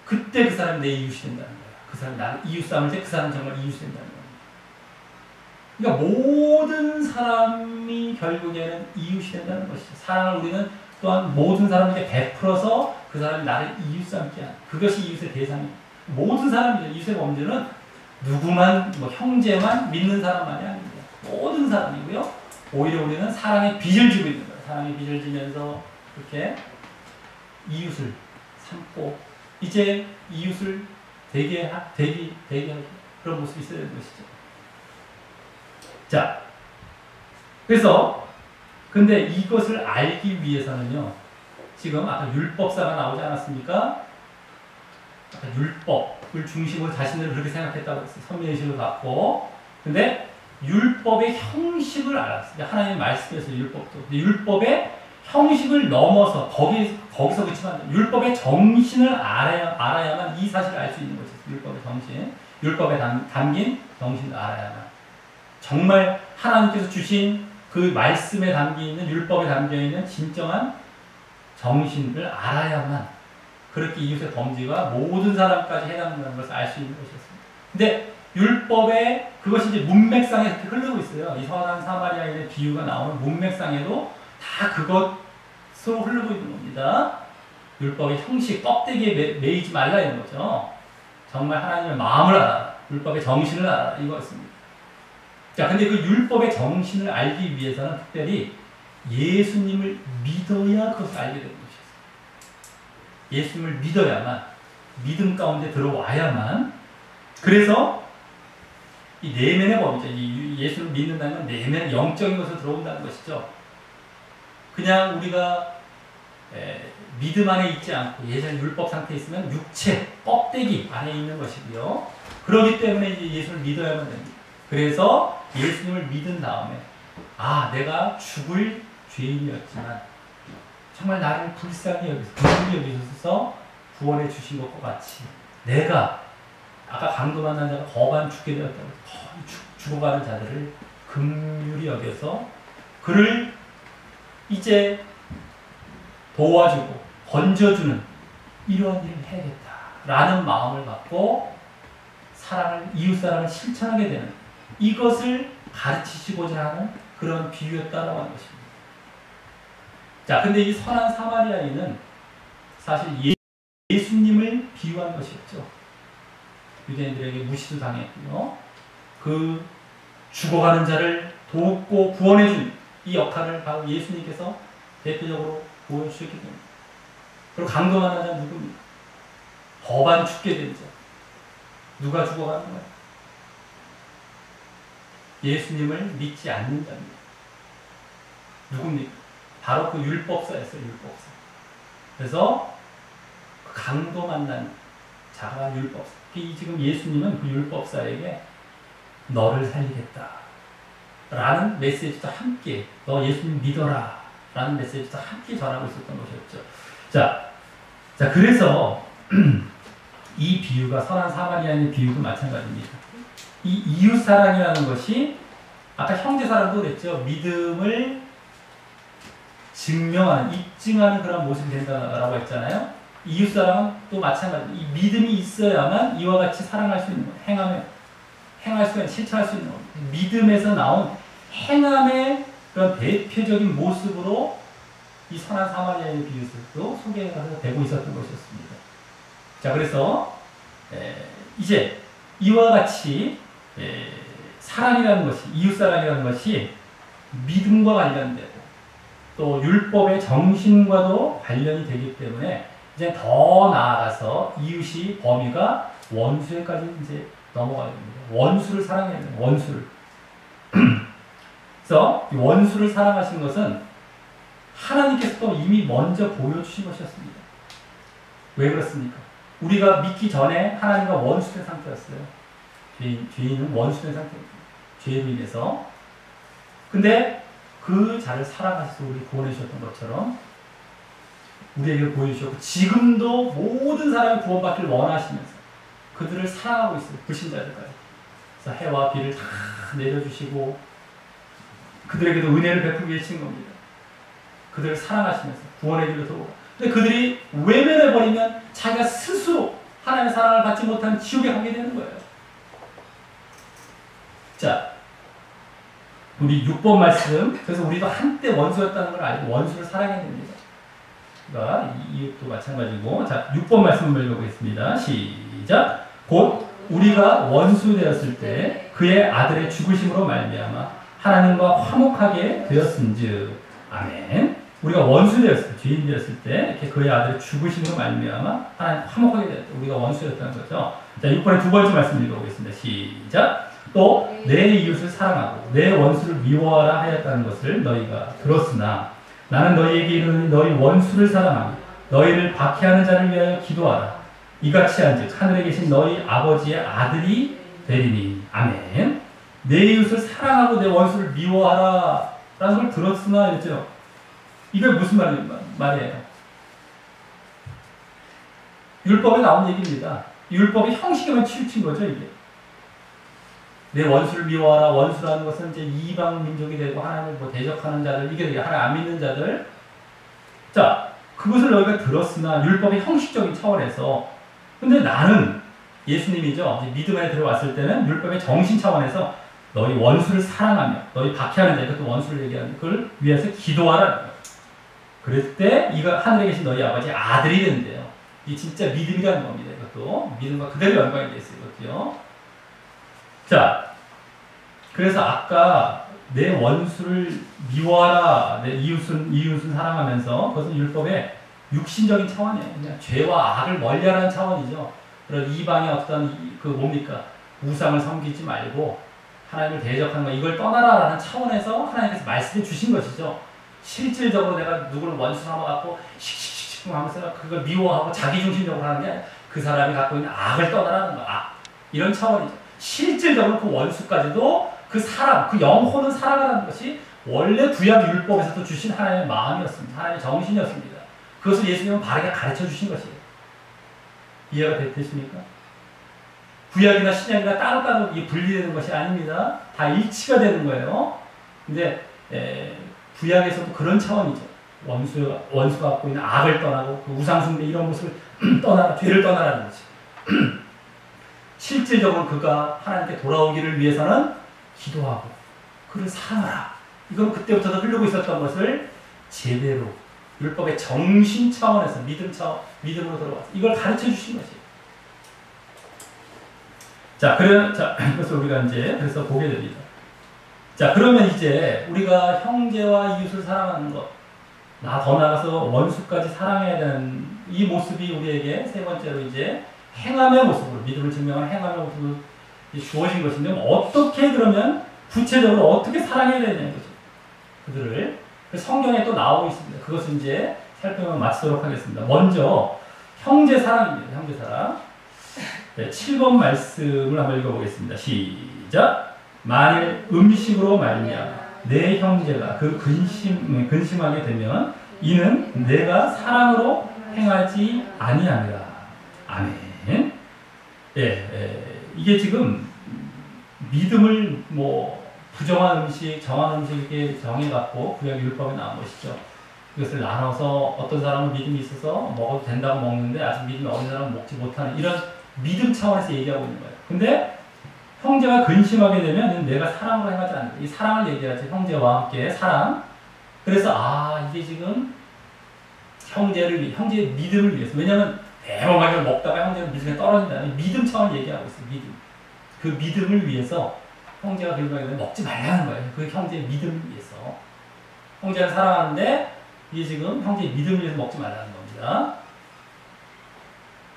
그때 그 사람이 내 이웃이 된다는 거야. 그 사람이 나를 이웃 삼을 때 그 사람은 정말 이웃이 된다는 거야. 그러니까 모든 사람이 결국에는 이웃이 된다는 것이죠. 사랑을 우리는 또한 모든 사람에게 베풀어서 그 사람이 나를 이웃 삼게 하는, 그것이 이웃의 대상입니다. 모든 사람이죠. 이웃의 범죄는 누구만, 뭐 형제만 믿는 사람만이 아닙니다. 모든 사람이고요. 오히려 우리는 사랑의 빚을 지고 있는 거예요. 사랑의 빚을 지면서 그렇게 이웃을 삼고 이제 이웃을 되게 그런 모습이 있어야 되는 것이죠. 자, 그래서 근데 이것을 알기 위해서는요, 지금 아까 율법사가 나오지 않았습니까? 아까 율법을 중심으로 자신들을 그렇게 생각했다고 했어요. 선민의식을 갖고. 근데 율법의 형식을 알았어요. 하나님의 말씀에서 율법도. 근데 율법의 형식을 넘어서 거기서 그치만 율법의 정신을 알아야만 이 사실을 알 수 있는 것이죠. 율법의 정신, 율법에 담긴 정신을 알아야만 정말 하나님께서 주신 그 말씀에 담겨 있는 율법에 담겨 있는 진정한 정신을 알아야만 그렇게 이웃의 범죄가 모든 사람까지 해당된다는 것을 알 수 있는 것이었습니다. 근데 율법에 그것이 이제 문맥상에 이렇게 흐르고 있어요. 이 선한 사마리아인의 비유가 나오는 문맥상에도 다 그것으로 흐르고 있는 겁니다. 율법의 형식, 껍데기에 매이지 말라 이런 거죠. 정말 하나님의 마음을 알아라. 율법의 정신을 알아라. 이거였습니다. 자, 근데 그 율법의 정신을 알기 위해서는 특별히 예수님을 믿어야 그것을 알게 되는 것이었어요. 예수님을 믿어야만, 믿음 가운데 들어와야만, 그래서 이 내면의 법이죠. 이 예수를 믿는다는 건 내면 영적인 것으로 들어온다는 것이죠. 그냥 우리가 믿음 안에 있지 않고 예전 율법 상태에 있으면 육체, 껍데기 안에 있는 것이고요. 그렇기 때문에 이제 예수를 믿어야만 됩니다. 그래서 예수님을 믿은 다음에 내가 죽을 죄인이었지만 정말 나를 불쌍히 여기서 긍휼히 여기셔서 구원해 주신 것과 같이 내가 아까 강도 만난 자가 거반 죽게 되었다고 죽어가는 자들을 긍휼히 여겨서 그를 이제 도와주고 건져주는 이러한 일을 해야겠다라는 마음을 갖고 이웃사랑을 실천하게 되는 이것을 가르치시고자 하는 그런 비유였다라고 하는 것입니다. 자, 근데 이 선한 사마리아인은 사실 예수님을 비유한 것이었죠. 유대인들에게 무시도 당했고요. 그 죽어가는 자를 돕고 구원해준 이 역할을 바로 예수님께서 대표적으로 보여주셨기 때문에. 그리고 강도 만난 자는 누굽니까? 거반 죽게 된 자. 누가 죽어가는 거예요? 예수님을 믿지 않는 자입니다. 누굽니까? 바로 그 율법사였어요. 율법사. 그래서 그 강도 만난 자가 율법사. 지금 예수님은 그 율법사에게 너를 살리겠다 라는 메시지도 함께 너 예수님 믿어라 라는 메시지도 함께 전하고 있었던 것이었죠. 자 그래서 이 비유가 선한 사마리아인의 비유도 마찬가지입니다. 이 이웃사랑이라는 것이 아까 형제사랑도 그랬죠. 믿음을 증명하는, 입증하는 그런 모습이 된다라고 했잖아요. 이웃사랑은 또 마찬가지입니다. 이 믿음이 있어야만 이와 같이 사랑할 수 있는 거예요. 행할 수가 있는, 실천할 수 있는 겁니다. 믿음에서 나온 행함의 그런 대표적인 모습으로 이 선한 사마리아의 비유도 소개가 되고 있었던 것이었습니다. 자, 그래서 이제 이와 같이 사랑이라는 것이, 이웃사랑이라는 것이 믿음과 관련되고 또 율법의 정신과도 관련이 되기 때문에 이제 더 나아가서 이웃이 범위가 원수에까지 이제 넘어가야 됩니다. 원수를 사랑해야 돼요. 원수를. 그래서 원수를 사랑하신 것은 하나님께서 또 이미 먼저 보여주신 것이었습니다. 왜 그렇습니까? 우리가 믿기 전에 하나님과 원수된 상태였어요. 죄인은 원수된 상태입니다. 죄로 인해서. 근데 그 자를 사랑하셔서 우리 구원해 주셨던 것처럼 우리에게 보여주셨고 지금도 모든 사람이 구원받기를 원하시면서 그들을 사랑하고 있어요. 불신자들까지. 그래서 해와 비를 다 내려주시고 그들에게도 은혜를 베풀기 위해 친 겁니다. 그들을 사랑하시면서 구원의 길로 들어오고. 근데 그들이 외면해버리면 자기가 스스로 하나님의 사랑을 받지 못하는 지옥에 가게 되는 거예요. 자, 우리 6번 말씀. 그래서 우리도 한때 원수였다는 걸 알고 원수를 사랑해야 됩니다. 그러니까 이것도 마찬가지고. 자, 6번 말씀을 읽어보겠습니다. 시작. 곧 우리가 원수 되었을 때 그의 아들의 죽으심으로 말미암아 하나님과 화목하게 되었은즉. 아멘. 우리가 원수 되었을 때, 죄인 되었을 때 이렇게 그의 아들의 죽으심으로 말미암아 하나님 화목하게 되었다. 우리가 원수였다는 거죠. 자, 6번의 두 번째 말씀 읽어보겠습니다. 시작. 또 내 이웃을 사랑하고 내 원수를 미워하라 하였다는 것을 너희가 들었으나 나는 너희에게 이르노니 너희 원수를 사랑하며 너희를 박해하는 자를 위하여 기도하라. 이같이 한즉 하늘에 계신 너희 아버지의 아들이 되리니. 아멘. 내 이웃을 사랑하고 내 원수를 미워하라 라는 걸 들었으나 이랬죠. 이게 무슨 말이에요? 율법에 나온 얘기입니다. 율법의 형식에만 치우친 거죠, 이게. 내 원수를 미워하라. 원수라는 것은 이제 이방 민족이 되고 하나님을 뭐 대적하는 자들, 이게 하나님 안 믿는 자들. 자, 그것을 너희가 들었으나 율법의 형식적인 차원에서. 근데 나는 예수님이죠. 믿음 안에 들어왔을 때는 율법의 정신 차원에서 너희 원수를 사랑하며 너희 박해하는 자, 이것도 원수를 얘기하는 걸 위해서 기도하라. 그럴 때 이거 하늘에 계신 너희 아버지 아들이 된대요. 이 진짜 믿음이라는 겁니다. 이것도 믿음과 그대로 연관이 되어 있어요. 이것도요. 자, 그래서 아까 내 원수를 미워하라, 내 이웃은 사랑하면서 그것은 율법의 육신적인 차원이에요. 그냥 죄와 악을 멀리하라는 차원이죠. 그런 이방의 어떤 그 뭡니까? 우상을 섬기지 말고 하나님을 대적하는 거 이걸 떠나라라는 차원에서 하나님께서 말씀해 주신 것이죠. 실질적으로 내가 누구를 원수 삼아갖고 씩씩씩 하면서 그걸 미워하고 자기중심적으로 하는 게 그 사람이 갖고 있는 악을 떠나라는 거. 이런 차원이죠. 실질적으로 그 원수까지도 그 사람, 그 영혼은 사랑하라는 것이 원래 구약 율법에서도 주신 하나님의 마음이었습니다. 하나님의 정신이었습니다. 그것을 예수님은 바르게 가르쳐 주신 것이에요. 이해가 되십니까? 구약이나 신약이나 따로따로 분리되는 것이 아닙니다. 다 일치가 되는 거예요. 근데 구약에서도 그런 차원이죠. 원수가 갖고 있는 악을 떠나고 그 우상숭배 이런 것을 떠나라, 죄를 떠나라는 거지. 실질적으로 그가 하나님께 돌아오기를 위해서는 기도하고 그를 사랑하라. 이건 그때부터 흐르고 있었던 것을 제대로 율법의 정신 차원에서 믿음으로 들어와서 이걸 가르쳐 주신 것이에요. 자, 그래서 우리가 이제 그래서 보게 됩니다. 자, 그러면 이제 우리가 형제와 이웃을 사랑하는 것, 더 나아가서 원수까지 사랑해야 되는 이 모습이 우리에게 세 번째로 이제 행함의 모습으로, 믿음을 증명하는 행함의 모습으로 주어진 것인데, 어떻게 그러면 구체적으로 어떻게 사랑해야 되냐는 거죠. 그들을. 성경에 또 나오고 있습니다. 그것을 이제 살펴보면 마치도록 하겠습니다. 먼저 형제 사랑입니다. 형제 사랑. 네, 7번 말씀을 한번 읽어보겠습니다. 시작. 만일 음식으로 말미암아 내 형제가 그 근심하게 되면 이는 내가 사랑으로 행하지 아니하니라. 아멘. 이게 지금 믿음을 부정한 음식, 정한 음식에 정해갖고 구약 율법에 나온 것이죠. 이것을 나눠서 어떤 사람은 믿음이 있어서 먹어도 된다고 먹는데 아직 믿음이 어린 사람은 먹지 못하는 이런 믿음 차원에서 얘기하고 있는 거예요. 근데 형제가 근심하게 되면 내가 사랑으로 행하지 않는다. 이 사랑을 얘기하지. 형제와 함께 사랑. 그래서 이게 지금 형제의 믿음을 위해서. 왜냐하면 대범하게 먹다가 형제는 믿음에 떨어진다는 믿음 차원을 얘기하고 있어요. 믿음. 그 믿음을 위해서 형제가 근심하게 되면 먹지 말라는 거예요. 그 형제의 믿음을 위해서. 형제를 사랑하는데 이게 지금 형제의 믿음을 위해서 먹지 말라는 겁니다.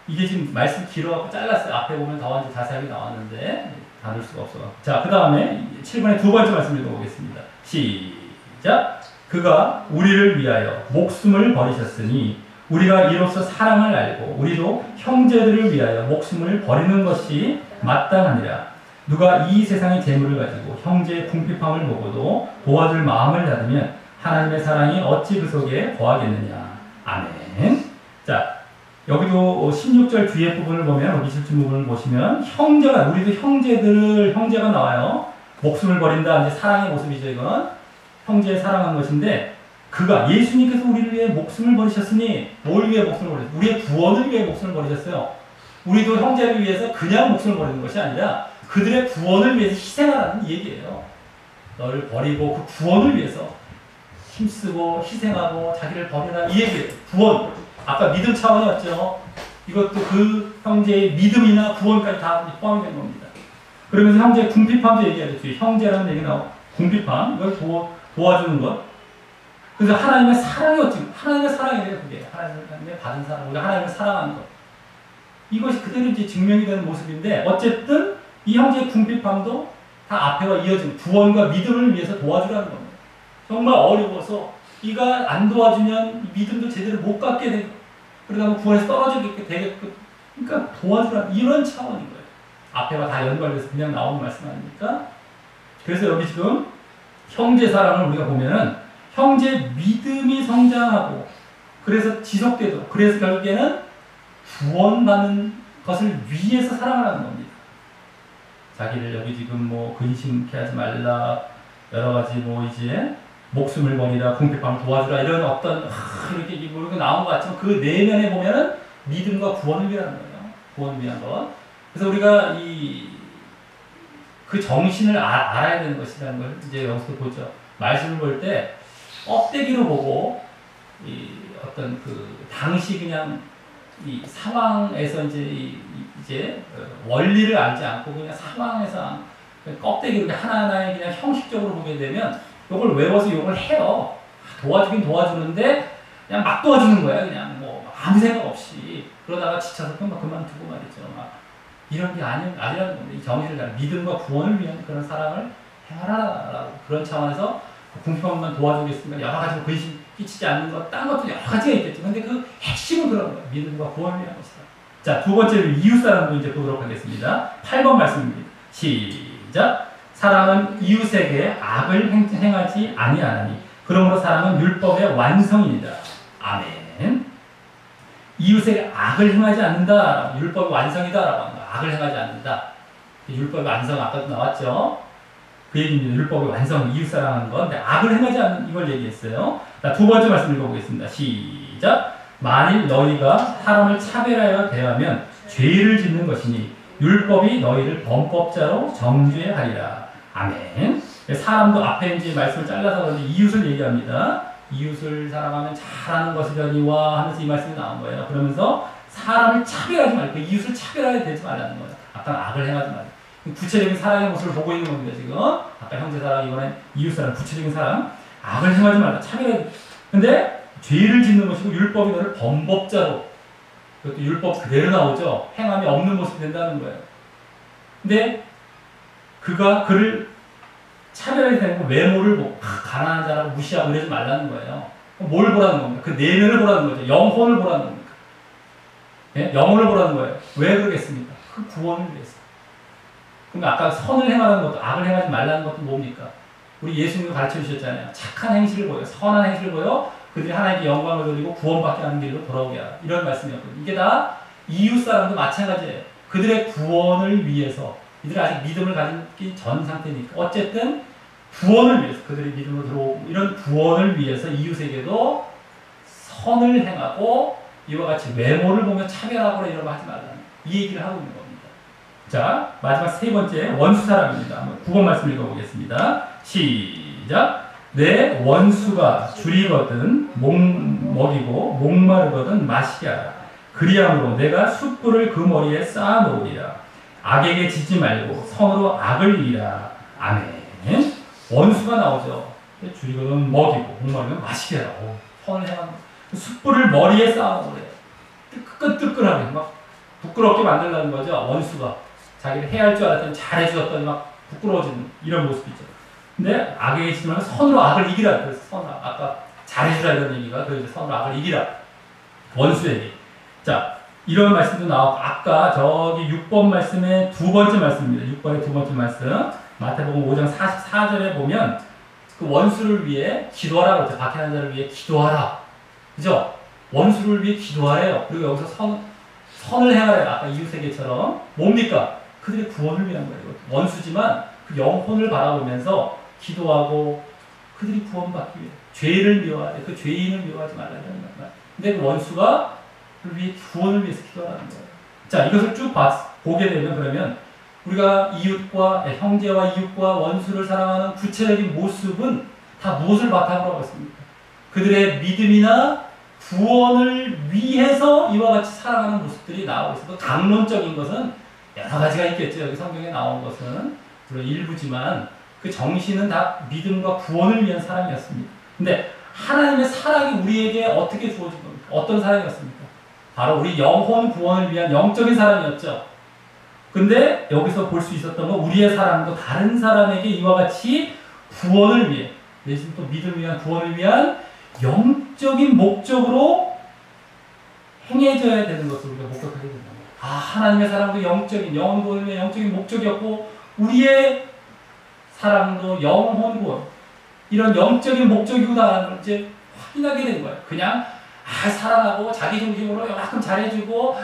이게 지금 말씀 길어갖고 잘랐어요. 앞에 보면 더 자세하게 나왔는데 다룰 수가 없어. 자, 그 다음에 7번의 두 번째 말씀 읽어보겠습니다. 시작. 그가 우리를 위하여 목숨을 버리셨으니 우리가 이로써 사랑을 알고 우리도 형제들을 위하여 목숨을 버리는 것이 마땅하니라. 누가 이 세상의 재물을 가지고 형제의 궁핍함을 보고도 도와줄 마음을 닫으면 하나님의 사랑이 어찌 그 속에 거하겠느냐. 아멘. 자, 여기도 16절 뒤에 부분을 보면, 여기 17절 부분을 보시면, 우리도 형제가 나와요. 목숨을 버린다. 이제 사랑의 모습이죠, 이건. 형제의 사랑한 것인데, 예수님께서 우리를 위해 목숨을 버리셨으니, 뭘 위해 목숨을 버리셨어요? 우리의 구원을 위해 목숨을 버리셨어요. 우리도 형제를 위해서 그냥 목숨을 버리는 것이 아니라, 그들의 구원을 위해서 희생하라는 얘기예요. 너를 버리고 그 구원을 위해서 힘쓰고 희생하고 자기를 버리라. 이 얘기예요. 구원. 아까 믿음 차원이었죠. 이것도 그 형제의 믿음이나 구원까지 다 포함이 된 겁니다. 그러면서 형제의 궁핍함도 얘기하죠. 형제라는 얘기 나오고 궁핍함, 이걸 도와주는 것. 그래서 하나님의 사랑이었지. 하나님의 사랑이래요. 그게 하나님의 받은 사랑, 우리가 하나님을 사랑하는 것. 이것이 그대로 이제 증명이 되는 모습인데, 어쨌든 이 형제의 궁핍함도 다 앞에와 이어진 구원과 믿음을 위해서 도와주라는 겁니다. 정말 어려워서 이가 안 도와주면 믿음도 제대로 못 갖게 되고, 그러다 보면 구원에서 떨어지게 되겠고, 그러니까 도와주라. 이런 차원인 거예요. 앞에와 다 연관돼서 그냥 나오는 말씀 아닙니까? 그래서 여기 지금 형제 사랑을 우리가 보면은 형제 믿음이 성장하고 그래서 지속되도록 그래서 결국에는 구원받는 것을 위해서 사랑을 하는 겁니다. 자기를 여기 지금 뭐 근심케 하지 말라 여러 가지 뭐 이제 목숨을 버리라 궁핍함을 도와주라 이런 어떤 이렇게 이렇게 나온 것 같지만 그 내면에 보면은 믿음과 구원을 위한 거예요. 구원을 위한 것. 그래서 우리가 그 정신을 알아야 되는 것이라는 걸 이제 여기서 보죠. 말씀을 볼 때 껍데기로 보고 어떤 그 당시 그냥 이 상황에서 이제 원리를 알지 않고 그냥 상황에서 껍데기로 하나하나의 그냥 형식적으로 보게 되면 이걸 외워서 이걸 해요. 도와주긴 도와주는데 그냥 막 도와주는 거야. 그냥 뭐 아무 생각 없이 그러다가 지쳐서 그만두고 말이죠. 막 이런 게 아니라는 겁니다. 이 정신을 믿음과 구원을 위한 그런 사랑을 행하라라고 그런 차원에서 궁핍함만 도와주겠습니다. 여러 가지 근심 끼치지 않는 것, 딴 것도 여러 가지가 있겠죠. 근데 그 핵심은 그런 거예요. 믿음과 구원을 위한 것이다. 자, 두 번째로 이웃사랑도 이제 보도록 하겠습니다. 8번 말씀입니다. 시작. 사랑은 이웃에게 악을 행하지 아니하나니 그러므로 사랑은 율법의 완성이니라. 아멘. 이웃에게 악을 행하지 않는다. 율법의 완성이다라고 합니다. 악을 행하지 않는다. 율법의 완성 아까도 나왔죠. 그 얘기입니다. 율법의 완성, 이웃 사랑하는 건. 근데 악을 행하지 않는 이걸 얘기했어요. 자, 두 번째 말씀 읽어보겠습니다. 시작. 만일 너희가 사람을 차별하여 대하면 죄를 짓는 것이니 율법이 너희를 범법자로 정죄하리라. 아멘. 사람도 앞에 이제 말씀을 잘라서 그런데 이웃을 얘기합니다. 이웃을 사랑하면 잘하는 것이려니와 하면서 이 말씀이 나온 거예요. 그러면서 사람을 차별하지 말고 이웃을 차별하게 되지 말라는 거예요. 아까 악을 행하지 말고. 구체적인 사랑의 모습을 보고 있는 겁니다, 지금. 아까 형제 사랑, 이번엔 이웃 사랑, 구체적인 사랑. 악을 행하지 말라. 차별하지. 근데 죄를 짓는 것이고 율법이 너를 범법자로. 그것도 율법 그대로 나오죠. 행함이 없는 모습이 된다는 거예요. 근데 그를 차별하게 되는 거 외모를 보고 가난한 자라고 무시하고 이러지 말라는 거예요. 뭘 보라는 겁니까? 그 내면을 보라는 거죠. 영혼을 보라는 겁니까? 예? 영혼을 보라는 거예요. 왜 그러겠습니까? 그 구원을 위해서. 그러니까 아까 선을 행하는 것도 악을 행하지 말라는 것도 뭡니까? 우리 예수님이 가르쳐 주셨잖아요. 착한 행실을 보여, 선한 행실을 보여 그들이 하나님께 영광을 돌리고 구원받게 하는 길로 돌아오게 하라. 이런 말씀이었거든요. 이게 다 이웃 사람도 마찬가지예요. 그들의 구원을 위해서 이들이 아직 믿음을 가지기 전 상태니까 어쨌든 구원을 위해서 그들이 믿음으로 들어오고 이런 구원을 위해서 이웃에게도 선을 행하고 이와 같이 외모를 보며 차별하거나 이런 거 하지 말라는 이 얘기를 하고 있는 겁니다. 자, 마지막 세 번째 원수 사랑입니다. 9번 말씀 읽어보겠습니다. 시작. 내 원수가 줄이거든 먹이고 목마르거든 마시게 하라. 그리함으로 내가 숯불을 그 머리에 쌓아 놓으리라. 악에게 지지 말고 선으로 악을 이기라. 아멘. 원수가 나오죠. 줄이거든 먹이고 목마르거든 마시게 하라. 선을 행하는 숯불을 머리에 쌓아 놓으래. 뜨끈뜨끈하게 막 부끄럽게 만들려는 거죠. 원수가 자기를 해야 할 줄 알았더니 잘해주었더니 막 부끄러워지는 이런 모습이죠. 근데 악에게 지지 말고 선으로 악을 이기라. 그래서 선으로 아까 잘해주라 이런 얘기가 그래서 선으로 악을 이기라. 원수에게. 자, 이런 말씀도 나왔고 아까 저기 6번 말씀의 두 번째 말씀입니다. 6번의 두 번째 말씀 마태복음 5장 44절에 보면 그 원수를 위해 기도하라 그러죠. 박해하는 자를 위해 기도하라. 그죠? 원수를 위해 기도하래요. 그리고 여기서 선을 행하래요. 아까 이웃에게처럼 뭡니까? 그들의 구원을 위한 거예요. 원수지만 그 영혼을 바라보면서 기도하고 그들이 구원받기 위해 죄를 미워하래. 그 죄인을 미워하지 말라는 말. 근데 그 원수가 그를 위해 구원을 위해서 기도하라는 거예요. 자, 이것을 쭉 보게 되면 그러면 우리가 이웃과 형제와 이웃과 원수를 사랑하는 구체적인 모습은 다 무엇을 바탕으로 하고 있습니까? 그들의 믿음이나 구원을 위해서 이와 같이 살아가는 모습들이 나오고 있어요. 강론적인 것은 여러 가지가 있겠죠. 여기 성경에 나온 것은 물론 일부지만 그 정신은 다 믿음과 구원을 위한 사랑이었습니다. 근데 하나님의 사랑이 우리에게 어떻게 주어진 겁니까? 어떤 사랑이었습니까? 바로 우리 영혼 구원을 위한 영적인 사랑이었죠. 근데 여기서 볼 수 있었던 건 우리의 사랑도 다른 사람에게 이와 같이 구원을 위해 내신 또 믿음을 위한 구원을 위한 영적인 목적으로 행해져야 되는 것을 우리가 목격하게 된다. 아, 하나님의 사랑도 영적인 영혼 구원을 위한 영적인 목적이었고 우리의 사랑도 영혼 구원 이런 영적인 목적이구나라는 걸 이제 확인하게 된 거예요. 그냥 사랑하고 자기 중심으로 요만큼 잘해주고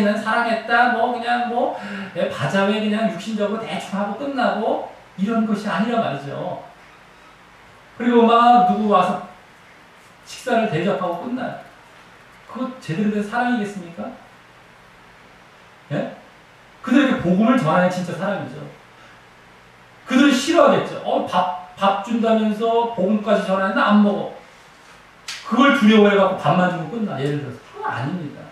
난 사랑했다 뭐 그냥 뭐 바자회 그냥 육신적으로 대충 하고 끝나고 이런 것이 아니라 말이죠. 그리고 막 누구 와서 식사를 대접하고 끝나요. 그거 제대로 된 사랑이겠습니까? 예? 그들에게 복음을 전하는 진짜 사랑이죠. 그들은 싫어하겠죠. 밥 준다면서 복음까지 전하는데 안 먹어. 그걸 두려워해갖고 밥만 주고 끝나. 예를 들어서. 그건 아닙니다.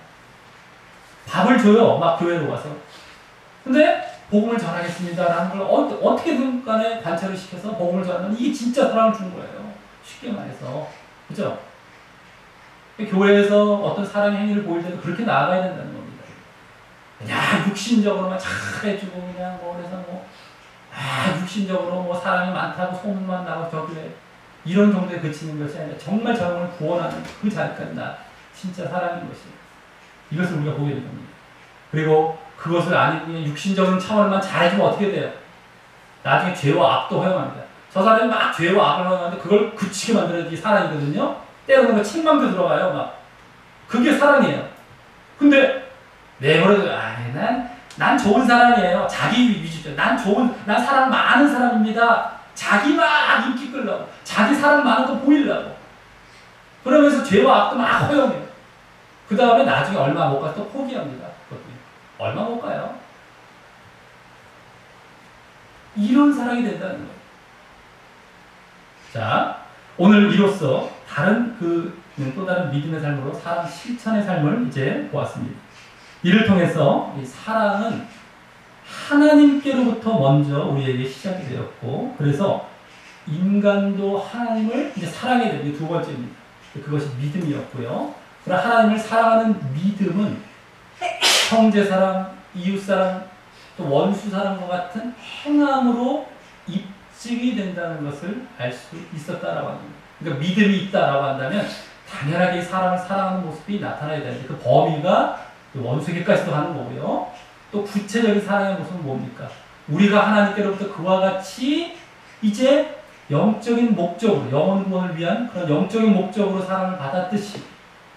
밥을 줘요. 막 교회로 와서. 근데 복음을 전하겠습니다라는 걸 어떻게든 간에 관찰을 시켜서 복음을 전하면 이게 진짜 사랑을 준 거예요. 쉽게 말해서. 그죠? 교회에서 어떤 사랑의 행위를 보일 때도 그렇게 나아가야 된다는 겁니다. 그냥 육신적으로만 잘해주고 그냥 뭐 그래서 뭐 육신적으로 뭐 사랑이 많다고 소문만 나고 저 교회 이런 정도에 그치는 것이 아니라 정말 저를 구원하는 그 자리까지 나 진짜 사랑인 것이 이것을 우리가 보게 된 겁니다. 그리고 그것을 아니 육신적인 차원만 잘해주면 어떻게 돼요? 나중에 죄와 악도 허용합니다. 저 사람이 막 죄와 악을 허용하는데 그걸 그치게 만드는 게 사랑이거든요. 때로는 책망도 들어가요. 막 그게 사랑이에요. 근데 내버려도 난 좋은 사람이에요. 자기 위주죠. 난 사랑 많은 사람입니다. 자기 막 인기 끌려고 자기 사랑 많은 거 보이려고 그러면서 죄와 악도 막 허용해요. 그 다음에 나중에 얼마 못 가서 또 포기합니다. 얼마 못 가요. 이런 사랑이 된다는 거예요. 자, 오늘 이로써 또 다른 믿음의 삶으로 사랑 실천의 삶을 이제 보았습니다. 이를 통해서 이 사랑은 하나님께로부터 먼저 우리에게 시작이 되었고, 그래서 인간도 하나님을 이제 사랑해야 되는 두 번째입니다. 그것이 믿음이었고요. 그러나 하나님을 사랑하는 믿음은 형제 사랑, 이웃 사랑, 또 원수 사랑과 같은 행함으로 입증이 된다는 것을 알 수 있었다라고 합니다. 그러니까 믿음이 있다라고 한다면 당연하게 사람을 사랑하는 모습이 나타나야 되는데 그 범위가 원수에게까지도 가는 거고요. 또 구체적인 사랑의 모습은 뭡니까? 우리가 하나님께로부터 그와 같이 이제 영적인 목적으로 영혼 구원을 위한 그런 영적인 목적으로 사랑을 받았듯이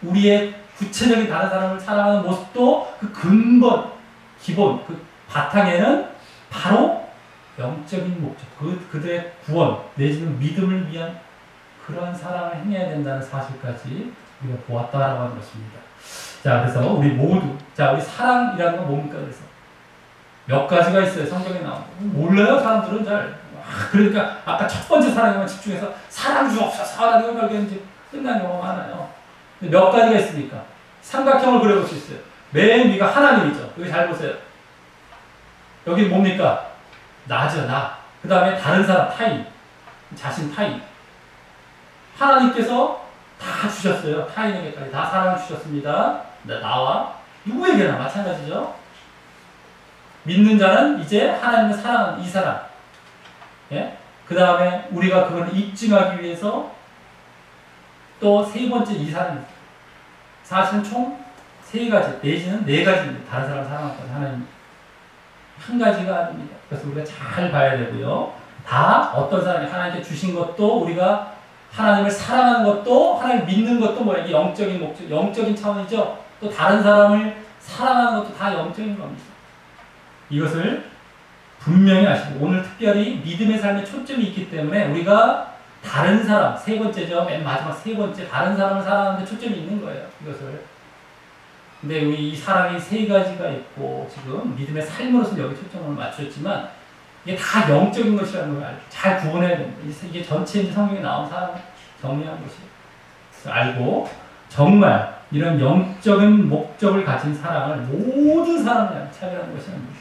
우리의 구체적인 다른 사람을 사랑하는 모습도 그 근본, 기본, 그 바탕에는 바로 영적인 목적, 그들의 구원 내지는 믿음을 위한 그러한 사랑을 행해야 된다는 사실까지 우리가 보았다라고 하는 것입니다. 자, 그래서 우리 모두, 우리 사랑이라는 건 뭡니까? 그래서 몇 가지가 있어요. 성경에 나오는 거. 몰라요, 사람들은 잘. 그러니까 아까 첫 번째 사랑에만 집중해서 사랑 주옵소서 하는 걸 이제 끝난 경우가 많아요. 근데 몇 가지가 있으니까 삼각형을 그려볼 수 있어요. 맨 위가 하나님이죠. 여기 잘 보세요. 여기 뭡니까? 나죠, 나. 그 다음에 다른 사람, 타인. 자신, 타인. 하나님께서 다 주셨어요. 타인에게까지 다 사랑을 주셨습니다. 나와 누구에게나 마찬가지죠. 믿는 자는 이제 하나님을 사랑하는 이 사람. 예? 그 다음에 우리가 그걸 입증하기 위해서 또 세 번째 이 사람입니다. 사실은 총 세 가지, 내지는 네 가지입니다. 다른 사람을 사랑할 건 하나님. 한 가지가 아닙니다. 그래서 우리가 잘 봐야 되고요. 다 어떤 사람이 하나님께 주신 것도 우리가 하나님을 사랑하는 것도 하나님을 믿는 것도 뭐야? 이게 영적인 목적, 영적인 차원이죠. 또 다른 사람을 사랑하는 것도 다 영적인 겁니다. 이것을 분명히 아시고 오늘 특별히 믿음의 삶에 초점이 있기 때문에 우리가 다른 사람, 세 번째죠. 맨 마지막 세 번째 다른 사람을 사랑하는 데 초점이 있는 거예요. 이것을. 근데 이 사랑이 세 가지가 있고 지금 믿음의 삶으로서 여기 초점을 맞췄지만 이게 다 영적인 것이라는 걸 잘 구분해야 됩니다. 이게 전체 성경에 나온 사랑을 정리한 것이에요. 알고 정말 이런 영적인 목적을 가진 사랑을 모든 사람을 차별하는 것이 아닙니다.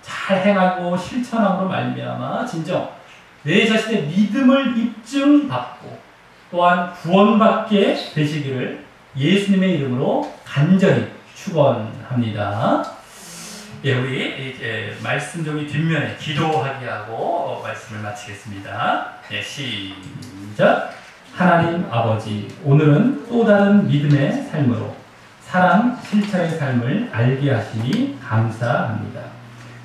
잘 행하고 실천함으로 말미암아 진정 내 자신의 믿음을 입증받고 또한 구원받게 되시기를 예수님의 이름으로 간절히 축원합니다. 예, 우리 이제 말씀 종이 뒷면에 기도하게 하고 말씀을 마치겠습니다. 예, 시작. 하나님 아버지, 오늘은 또 다른 믿음의 삶으로 사랑 실천의 삶을 알게 하시니 감사합니다.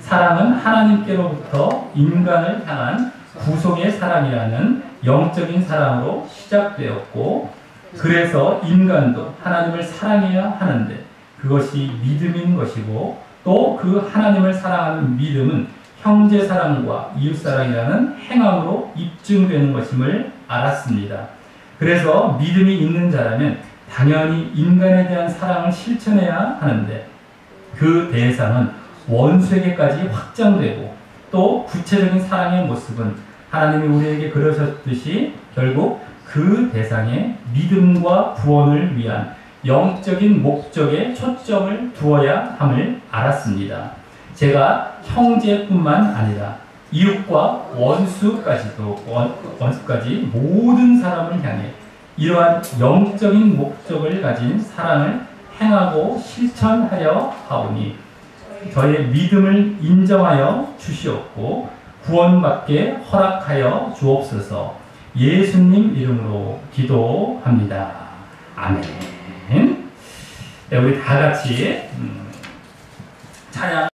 사랑은 하나님께로부터 인간을 향한 구속의 사랑이라는 영적인 사랑으로 시작되었고, 그래서 인간도 하나님을 사랑해야 하는데 그것이 믿음인 것이고, 또 그 하나님을 사랑하는 믿음은 형제 사랑과 이웃 사랑이라는 행함으로 입증되는 것임을 알았습니다. 그래서 믿음이 있는 자라면 당연히 인간에 대한 사랑을 실천해야 하는데, 그 대상은 원수에게까지 확장되고, 또 구체적인 사랑의 모습은 하나님이 우리에게 그러셨듯이 결국 그 대상에 믿음과 구원을 위한 영적인 목적에 초점을 두어야 함을 알았습니다. 제가 형제뿐만 아니라 이웃과 원수까지 모든 사람을 향해 이러한 영적인 목적을 가진 사랑을 행하고 실천하려 하오니 저의 믿음을 인정하여 주시옵고 구원받게 허락하여 주옵소서. 예수님 이름으로 기도합니다. 아멘. 네, 우리 다 같이 찬양